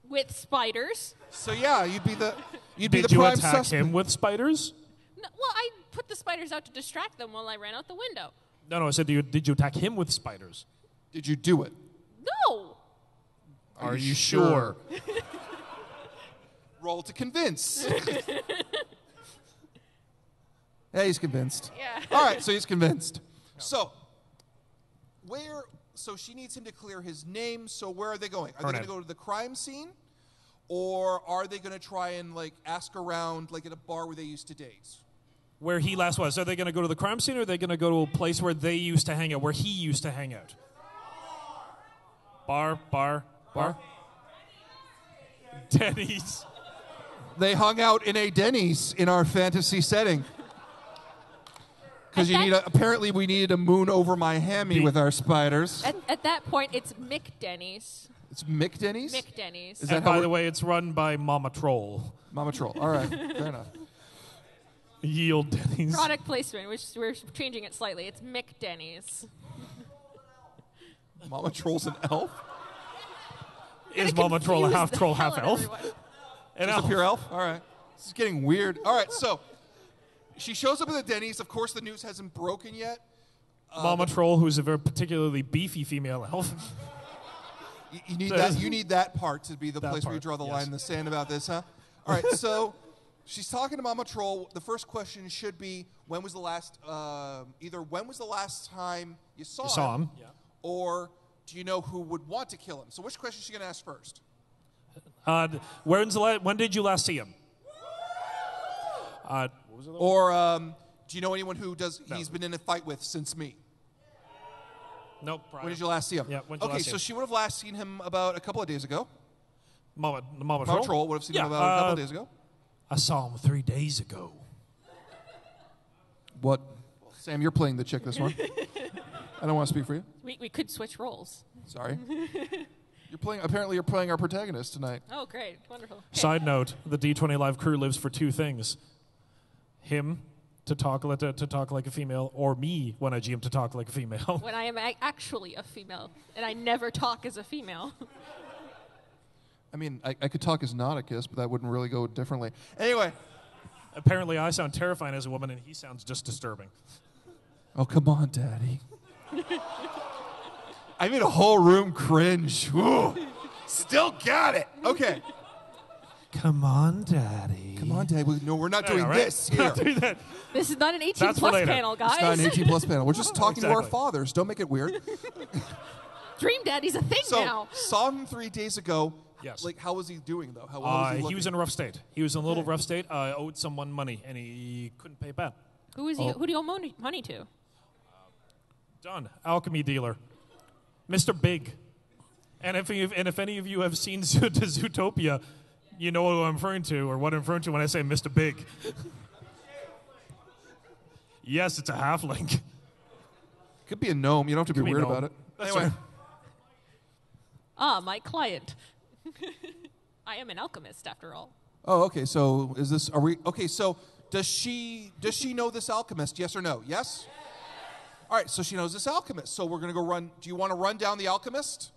With spiders. So yeah, you'd be the Did you prime attack suspect. him with spiders? No, well, I put the spiders out to distract them while I ran out the window. No, I said, did you attack him with spiders? Did you do it? No. Are you sure? Roll to convince. Yeah, he's convinced. Yeah. All right, so he's convinced. So she needs him to clear his name. So where are they going? Are they going to go to the crime scene, or are they going to try and ask around at a bar where they used to date? Where he last was. Are they going to go to the crime scene, or are they going to go to a place where they used to hang out, where he used to hang out? Bar. Denny's. They hung out in a Denny's in our fantasy setting. Because apparently we needed a moon over my hammy with our spiders. At that point, it's Mick Denny's. It's Mick Denny's? Mick Denny's. Is that And how by we're- the way, it's run by Mama Troll. Mama Troll. All right, fair enough. Yield Denny's. Product placement, which we're changing it slightly. It's Mick Denny's. Mama Troll's an elf? Is Mama Troll a confuse half the troll, hell half out of elf? everyone. An Just elf. a pure elf? All right. This is getting weird. All right, so she shows up at the Denny's. Of course, the news hasn't broken yet. Mama Troll, who's a very particularly beefy female elf. You need that. You need that part to be the place where you part, draw the yes. line in the sand about this, huh? All right, so she's talking to Mama Troll. The first question should be, when was the last time you saw him? Yeah. Or do you know who would want to kill him? So which question is she going to ask first? When did you last see him? What was it? Or do you know anyone who he's been in a fight with since me? Nope. When did you last see him? Yeah, when did you okay, last see so him? she would have last seen him about a couple of days ago. Mama Mama Troll would have seen him about a couple of days ago. I saw him 3 days ago. What? Sam, you're playing the chick this one. I don't want to speak for you. We could switch roles. Sorry. Apparently you're playing our protagonist tonight. Oh, great. Wonderful. Okay. Side note, the D20 Live crew lives for two things. Him to talk like a female, or me when I GM to talk like a female. When I am actually a female, and I never talk as a female. I mean, I could talk as Nauticus, but that wouldn't really go differently. Anyway. Apparently I sound terrifying as a woman, and he sounds just disturbing. Oh, come on, Daddy. I made a whole room cringe. Ooh. Still got it. Okay. Come on, Daddy. Come on, Daddy. No, we're not doing All right. this here. Not doing that. This is not an 18 That's plus for later. panel, guys. It's not an 18 plus panel. We're just talking to our Exactly. fathers. Don't make it weird. Dream Daddy's a thing So, now. saw him 3 days ago. Yes. How was he doing, though? How well was he looking? He was in a rough state. He was in a little rough state. Owed someone money, and he couldn't pay it back. Who is he? Who do you owe money to? Done. Alchemy dealer. Mr. Big. And if any of you have seen Zootopia, you know who I'm referring to, or what I'm referring to when I say Mr. Big. Yes, it's a halfling. Could be a gnome. You don't have to Could be be weird gnome. about it. That's Anyway. right. My client. I am an alchemist, after all. Oh, okay. So is this? Are we? Okay. So does she know this alchemist? Yes or no? Yes. All right, so she knows this alchemist. So we're going to go run. Do you want to run down the alchemist?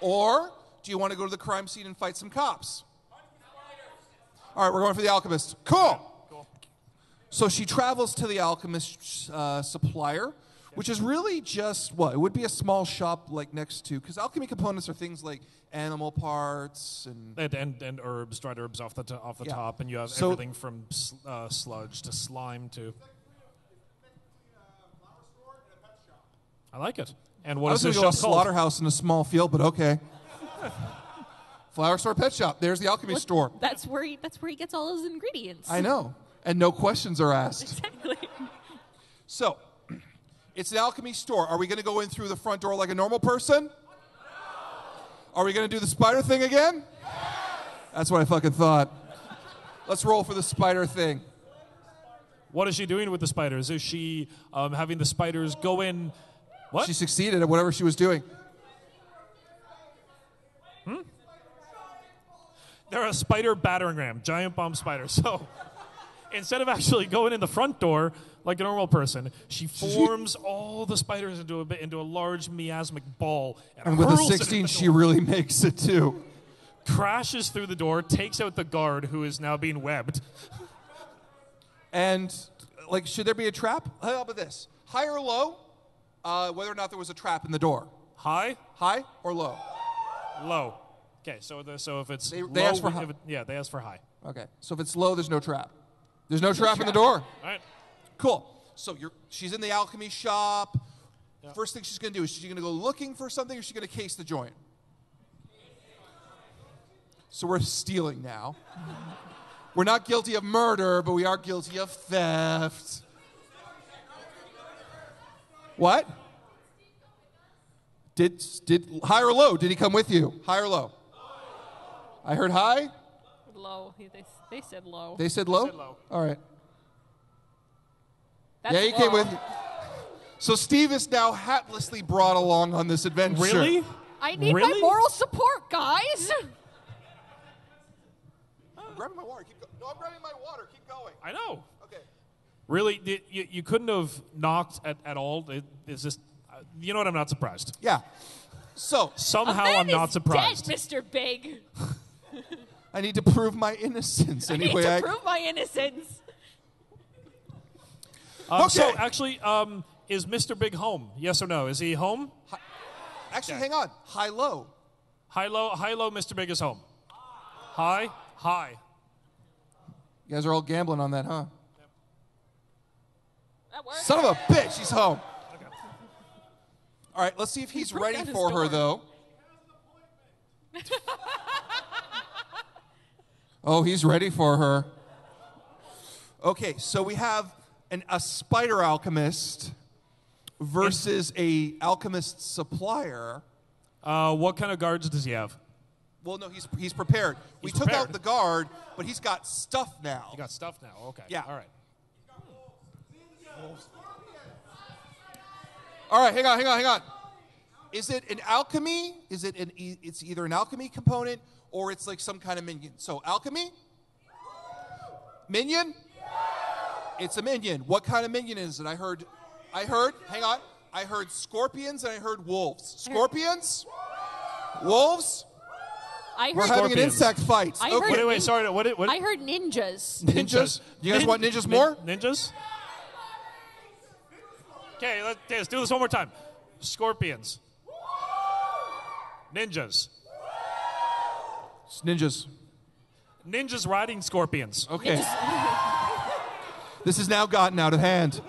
Or do you want to go to the crime scene and fight some cops? All right, we're going for the alchemist. Cool. So she travels to the alchemist supplier, which is really just what? It would be a small shop like next to, because alchemy components are things like animal parts and herbs, dried herbs off the top, and you have everything from sludge to slime to. I like it. And what is this shop called? Slaughterhouse in a small field, but okay. Flower store, pet shop. There's the alchemy store. That's where he gets all his ingredients. I know, and no questions are asked. Exactly. So, it's an alchemy store. Are we going to go in through the front door like a normal person? No. Are we going to do the spider thing again? Yes. That's what I fucking thought. Let's roll for the spider thing. What is she doing with the spiders? Is she having the spiders go in? What? She succeeded at whatever she was doing. They're a spider battering ram, giant bomb spiders. So instead of actually going in the front door like a normal person, she forms all the spiders into a large miasmic ball. And with a 16, she really makes it too. Crashes through the door, takes out the guard who is now being webbed. And, should there be a trap? How about this? High or low? Whether or not there was a trap in the door. High? High or low? Low. Okay, so if it's they low, ask for high. they ask for high. Okay, so if it's low, there's no trap. There's no trap in the door. All right. Cool. So she's in the alchemy shop. Yeah. First thing she's going to do is she's going to go looking for something, or she's going to case the joint. So we're stealing now. We're not guilty of murder, but we are guilty of theft. What? Did high or low? Did he come with you? High or low? I heard high. Low. They said low. They said low? They said low. All right. That's yeah, he low. came with you. So Steve is now hatlessly brought along on this adventure. Really? I need my moral support, guys. I'm grabbing my water. No, I'm grabbing my water. Keep going. I know. Okay. Really? You couldn't have knocked at all? It's just, you know what? I'm not surprised. Yeah. So somehow I'm not surprised. Dead, Mr. Big. I need to prove my innocence. I need to prove my innocence. Okay. So actually, is Mr. Big home? Yes or no? Is he home? Actually, hang on. High, low. High, low, Mr. Big is home. High. You guys are all gambling on that, huh? That works. Son of a bitch, he's home. Okay. All right, let's see if he's ready for her, though. Oh, he's ready for her. Okay, so we have a spider alchemist versus a alchemist supplier. What kind of guards does he have? Well, no, he's prepared. We took out the guard, but he's got stuff now. He got stuff now. Okay. Yeah. All right. All right, hang on. Is it an alchemy? It's either an alchemy component or it's like some kind of minion. So alchemy? Minion? It's a minion. What kind of minion is it? I heard, hang on. I heard scorpions and I heard wolves. Scorpions? Wolves? We're having an insect fight. Wait, sorry. What? I heard ninjas. Ninjas? You guys want ninjas more? Ninjas? Okay, let's do this one more time. Scorpions. Ninjas. It's ninjas. Ninjas riding scorpions. Okay. This has now gotten out of hand.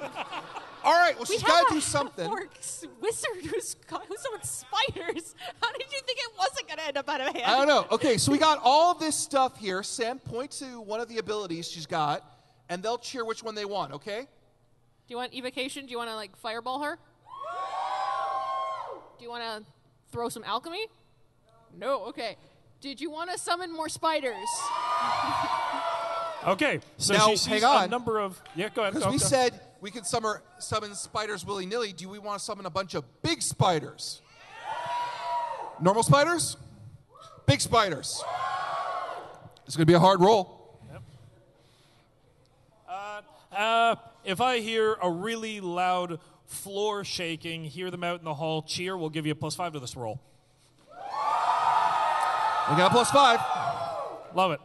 All right, well, she's got to do something. Wizard who's with spiders. How did you think it wasn't going to end up out of hand? I don't know. Okay, so we got all this stuff here. Sam, point to one of the abilities she's got, and they'll cheer which one they want, okay? Do you want evocation? Do you want to, fireball her? Do you want to throw some alchemy? No, okay. Did you want to summon more spiders? Okay, so now, she sees a number of... Yeah, go ahead. Because we said we could summon spiders willy-nilly. Do we want to summon a bunch of big spiders? Normal spiders? Big spiders. It's going to be a hard roll. Yep. If I hear a really loud floor shaking, hear them out in the hall, cheer. We'll give you a +5 to this roll. We got a +5. Love it.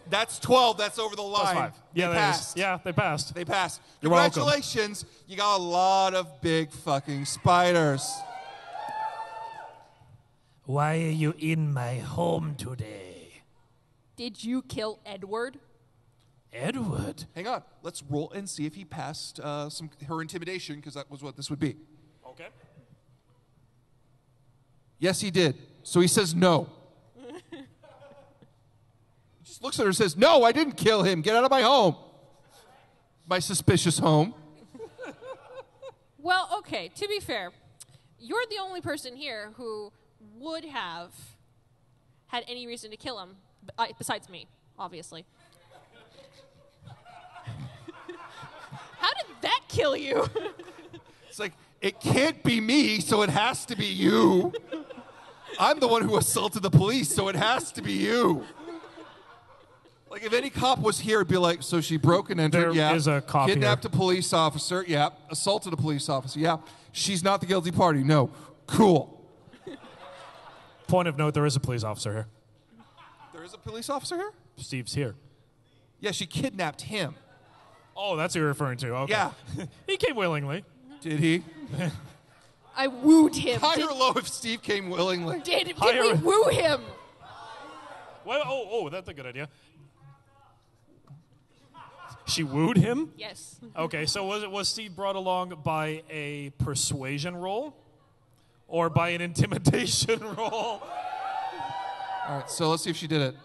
That's 12. That's over the line. +5. Yeah, they passed. Yeah, they passed. They passed. You're welcome. Congratulations. You got a lot of big fucking spiders. Why are you in my home today? Did you kill Edward? Edward? Hang on. Let's roll and see if he passed her intimidation, because that was what this would be. Okay. Yes, he did. So he says no. He just looks at her and says, no, I didn't kill him. Get out of my home. My suspicious home. Well, okay, to be fair, you're the only person here who would have had any reason to kill him, besides me, obviously. How did that kill you? It's like, it can't be me, so it has to be you. I'm the one who assaulted the police, so it has to be you. Like, if any cop was here, it'd be like, so she broke and entered, There is a cop kidnapped here. a police officer, yeah. Assaulted a police officer, yeah. She's not the guilty party, no. Cool. Point of note, there is a police officer here. There is a police officer here? Steve's here. Yeah, she kidnapped him. Oh, that's who you're referring to. Okay. Yeah. He came willingly. Did he? I wooed him. High or low if Steve came willingly? Did we woo him? Well, that's a good idea. She wooed him? Yes. Okay, so was Steve brought along by a persuasion roll? Or by an intimidation roll? All right, so let's see if she did it.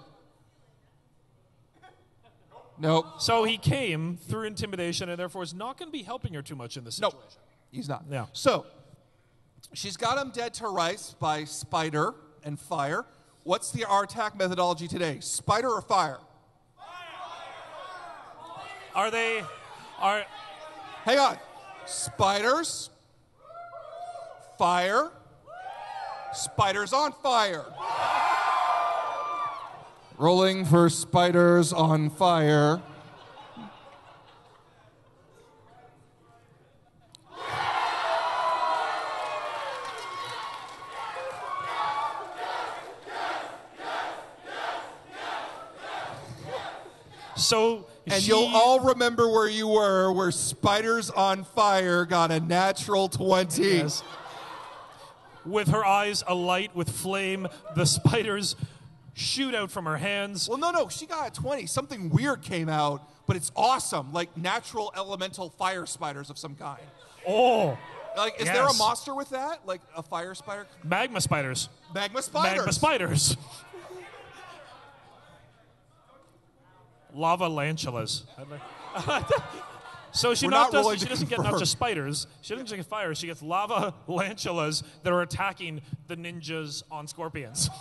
Nope. So he came through intimidation and therefore is not going to be helping her too much in this situation. Nope. He's not. Yeah. So, she's got him dead to rights by spider and fire. What's our attack methodology today? Spider or fire? Hang on. Spiders. Fire. Spiders on fire. Rolling for spiders on fire. And you'll all remember where you were, where Spiders on Fire got a natural 20. Yes. With her eyes alight with flame, the spiders shoot out from her hands. Well, no, she got a 20. Something weird came out, but it's awesome, like natural elemental fire spiders of some kind. Oh. Like, is there a monster with that? Like a fire spider? Magma spiders. Magma spiders. Magma spiders. Lava lantulas. So she doesn't get not just spiders. She doesn't just get fire. She gets lava lantulas that are attacking the ninjas on scorpions.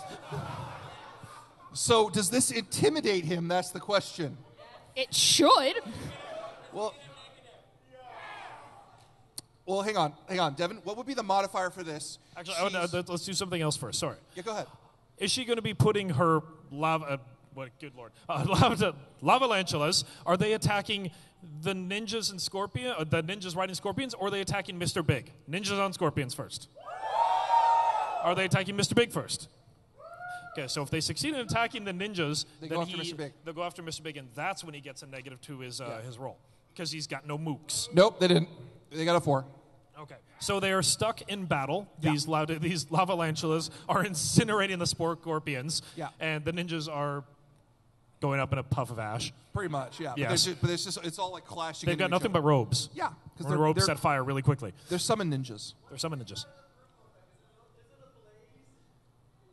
So does this intimidate him? That's the question. It should. Well, hang on, Devin. What would be the modifier for this? Actually, let's do something else first. Sorry. Yeah, go ahead. Is she going to be putting her lava? Good lord! Lava lantulas. Are they attacking the ninjas and scorpion? The ninjas riding scorpions, or are they attacking Mr. Big? Ninjas on scorpions first. Are they attacking Mr. Big first? Okay, so if they succeed in attacking the ninjas, They go after Mr. Big. They'll go after Mr. Big, and that's when he gets a negative to his roll because he's got no mooks. Nope, they didn't. They got a 4. Okay. So they are stuck in battle. Yeah. These lava lantulas are incinerating the scorpions. Yeah. And the ninjas are going up in a puff of ash. Pretty much, yeah. Yes. But it's all like clashing. They've got nothing but robes. Yeah. Because the robes set fire really quickly. They're summon ninjas.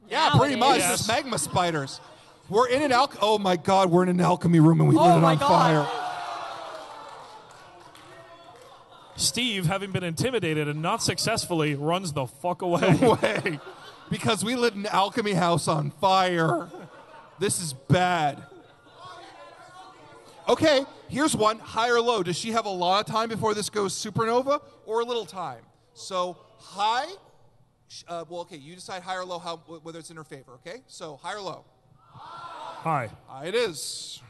Yeah, pretty much. Yes. There's magma spiders. We're in an oh my god, we're in an alchemy room and we lit it on fire. Steve, having been intimidated and not successfully, runs the fuck away. Because we lit an alchemy house on fire. This is bad. Okay, here's one. High or low? Does she have a lot of time before this goes supernova or a little time? So high. Okay, you decide high or low, whether it's in her favor, okay? So high or low? High. High it is.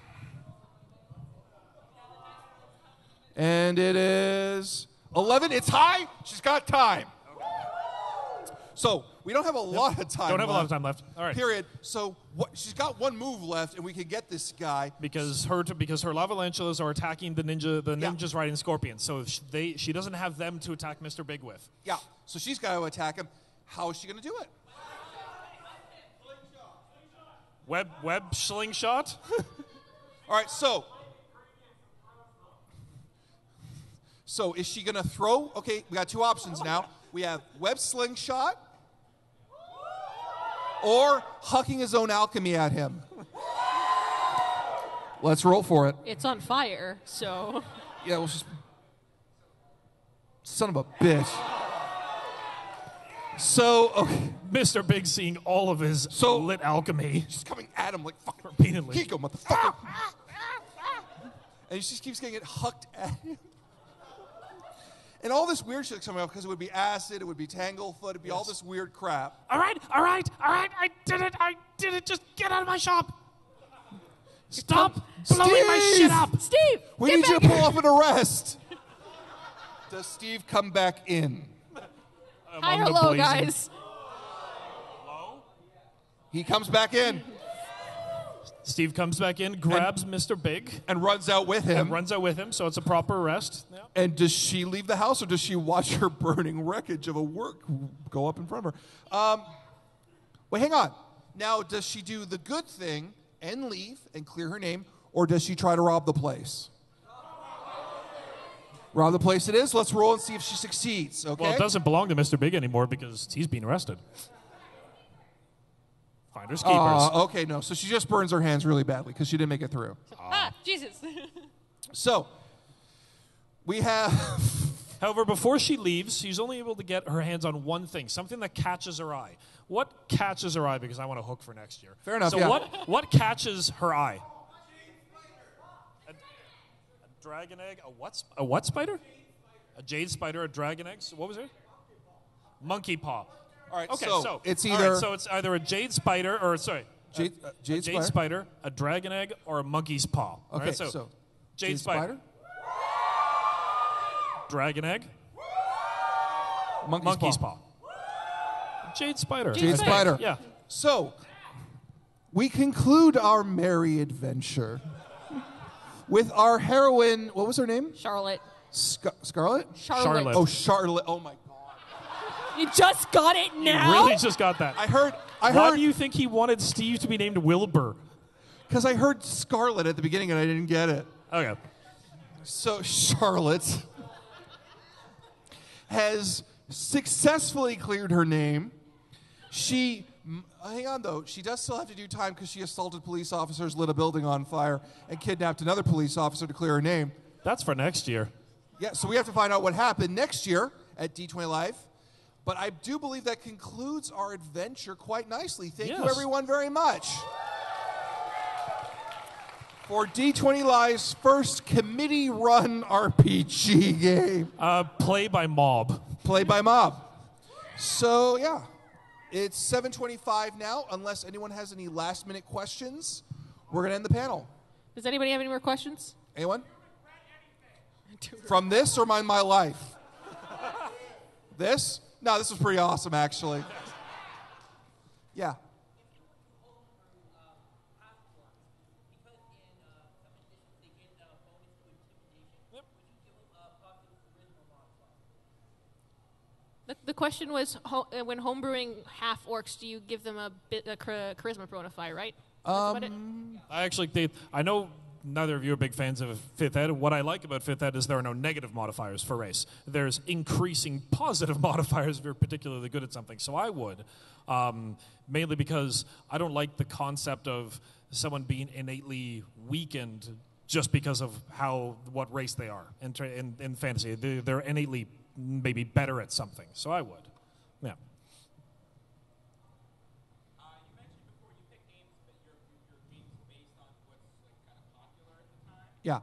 And it is 11. It's high. She's got time. So we don't have a lot of time. Don't have a lot of time left. All right. Period. So she's got one move left, and we can get this guy Because her lavalanchulas are attacking the ninjas riding scorpions. So she doesn't have them to attack Mr. Big with. Yeah. So she's got to attack him. How is she going to do it? Web slingshot. All right. So is she going to throw? Okay, we got two options now. We have web slingshot or hucking his own alchemy at him. Let's roll for it. It's on fire, so. Yeah, we'll just. Son of a bitch. So, okay. Mr. Big seeing all of his lit alchemy. She's coming at him like fucking repeatedly. Here you go, motherfucker. And she just keeps getting it hucked at him. And all this weird shit's coming up because it would be acid, it would be tanglefoot, it'd be all this weird crap. All right. I did it. Just get out of my shop. Stop blowing my shit up. Steve, We need you to pull off an arrest. Does Steve come back in? High or low, guys? He comes back in. Steve comes back in, grabs Mr. Big. And runs out with him. So it's a proper arrest. Yeah. And does she leave the house, or does she watch her burning wreckage of a work go up in front of her? Wait, hang on. Now, does she do the good thing and leave and clear her name, or does she try to rob the place? Rob the place it is. Let's roll and see if she succeeds, okay? Well, it doesn't belong to Mr. Big anymore because he's being arrested. Finders keepers. Okay, no. So she just burns her hands really badly because she didn't make it through. Jesus. So, we have... However, before she leaves, she's only able to get her hands on one thing, something that catches her eye. What catches her eye? Because I want to hook for next year. Fair enough, So yeah. what catches her eye? A dragon egg? A what spider? A jade spider, a dragon egg? So what was it? Monkey paw. All right, Okay, so it's either... so it's either a jade spider, or Jade spider, a dragon egg, or a monkey's paw. Okay, Right? so jade spider, dragon egg, monkey's paw. Jade spider. Jade spider. Yeah. So, we conclude our merry adventure with our heroine. What was her name? Charlotte. Scarlet? Charlotte. Oh, Charlotte. Oh, my God. You just got it now? You really just got that. I heard. Why do you think he wanted Steve to be named Wilbur? Because I heard Scarlet at the beginning and I didn't get it. Okay. So, Charlotte has successfully cleared her name. Hang on, though. She does still have to do time because she assaulted police officers, lit a building on fire, and kidnapped another police officer to clear her name. That's for next year. Yeah, so we have to find out what happened next year at D20 Live. But I do believe that concludes our adventure quite nicely. Thank you, everyone, very much. For D20 Live's first committee-run RPG game. Play by mob. Play by mob. So, yeah. It's 7:25 now. Unless anyone has any last-minute questions, we're going to end the panel. Does anybody have any more questions? Anyone? From this or my life? This? No, this was pretty awesome, actually. Yeah. The question was, when homebrewing half orcs, do you give them a charisma bonify, right? I know neither of you are big fans of 5th Ed. What I like about 5th Ed is there are no negative modifiers for race. There's increasing positive modifiers if you're particularly good at something. So I would, mainly because I don't like the concept of someone being innately weakened just because of what race they are in fantasy. They're innately maybe better at something. So I would, yeah. Yeah.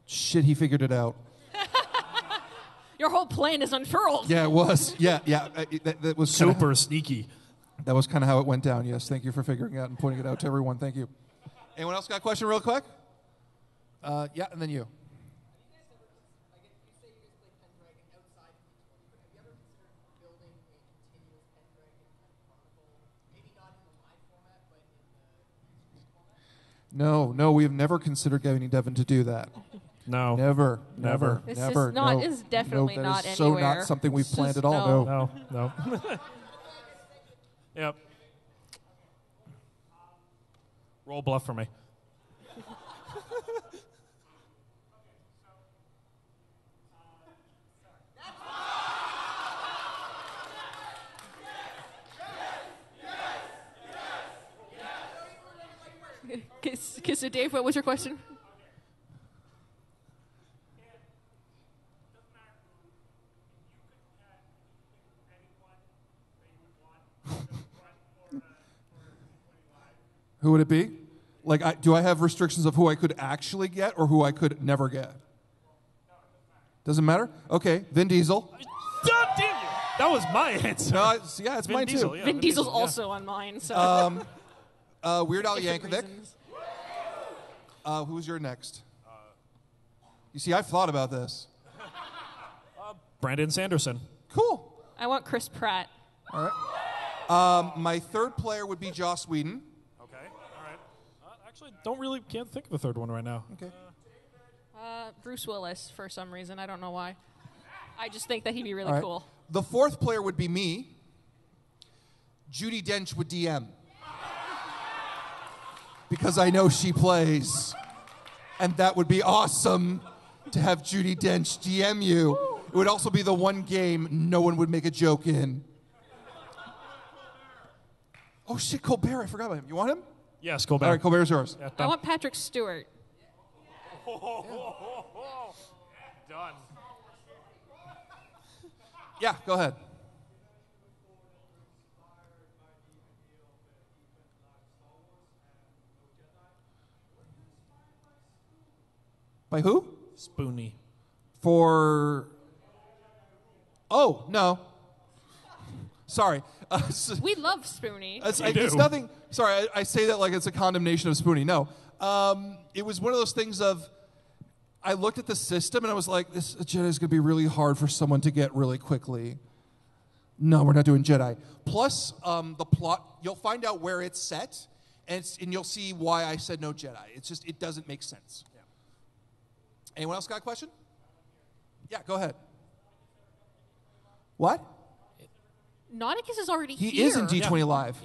Shit, he figured it out. Your whole plan is unfurled. Yeah, it was. Yeah. That was super sneaky. That was kind of how it went down. Yes, thank you for figuring it out and pointing it out to everyone. Thank you. Anyone else got a question real quick? Yeah, and then you. No, we have never considered getting Devin to do that. No. Never. This never. is not. No, Is definitely no, not that is so anywhere. not something we've It's planned just at all. No. Yep. Roll bluff for me. So Dave, what was your question? Who would it be? Like, do I have restrictions of who I could actually get or who I could never get? Doesn't matter? Okay, Vin Diesel. God damn you! That was my answer. No, it's Vin mine Diesel, too. yeah, Vin Diesel's yeah. also on mine. So. Weird Al Different Yankovic. reasons. Who's your next? You see, I've thought about this. Brandon Sanderson. Cool. I want Chris Pratt. All right. My third player would be Joss Whedon. Okay. All right. Actually, can't think of a third one right now. Okay. Bruce Willis for some reason. I don't know why. I just think that he'd be really All right. cool. The fourth player would be me. Judi Dench would DM. Because I know she plays. And that would be awesome to have Judi Dench DM you. It would also be the one game no one would make a joke in. Oh shit, Colbert, I forgot about him. You want him? Yes, Colbert. All right, Colbert's yours. Yeah, I done. want Patrick Stewart. Done. Yeah, go ahead. By who? Spoonie. For... Oh, no. Sorry. We love Spoonie. It's nothing... Sorry, I say that like it's a condemnation of Spoonie. No. It was one of those things of... I looked at the system and I was like, this Jedi is going to be really hard for someone to get really quickly. No, we're not doing Jedi. Plus, the plot, you'll find out where it's set, and you'll see why I said no Jedi. It's just, it doesn't make sense. Yeah. Anyone else got a question? Yeah, go ahead. What? Nauticus is already here. He is in D20 Live.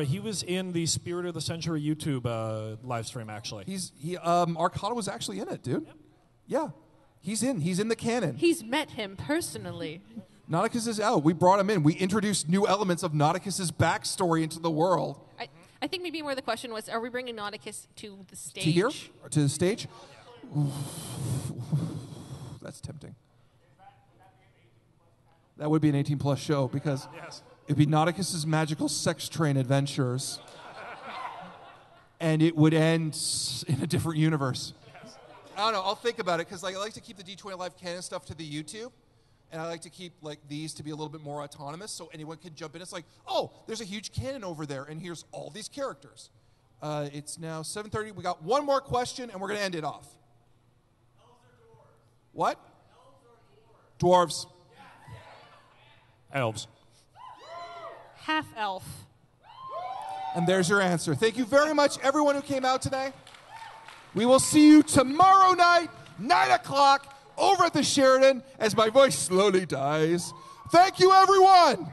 He was in the Spirit of the Century YouTube live stream, actually. Arcana was actually in it, dude. Yep. Yeah. He's in the canon. He's met him personally. Nauticus is out. We brought him in. We introduced new elements of Nauticus's backstory into the world. I think maybe more the question was, are we bringing Nauticus to the stage? To here? Or to the stage? That's tempting. That would be an 18-plus show because it'd be Nauticus's magical sex train adventures. And it would end in a different universe. I don't know. I'll think about it because I like to keep the D20 Live canon stuff to the YouTube. And I like to keep these to be a little bit more autonomous so anyone can jump in. It's like, oh, there's a huge canon over there, and here's all these characters. It's now 7:30. We got one more question, and we're going to end it off. Elves or dwarves? What? Elves or dwarves? Dwarves. Elves. Half elf. And there's your answer. Thank you very much, everyone who came out today. We will see you tomorrow night, 9 o'clock, over at the Sheridan as my voice slowly dies. Thank you, everyone.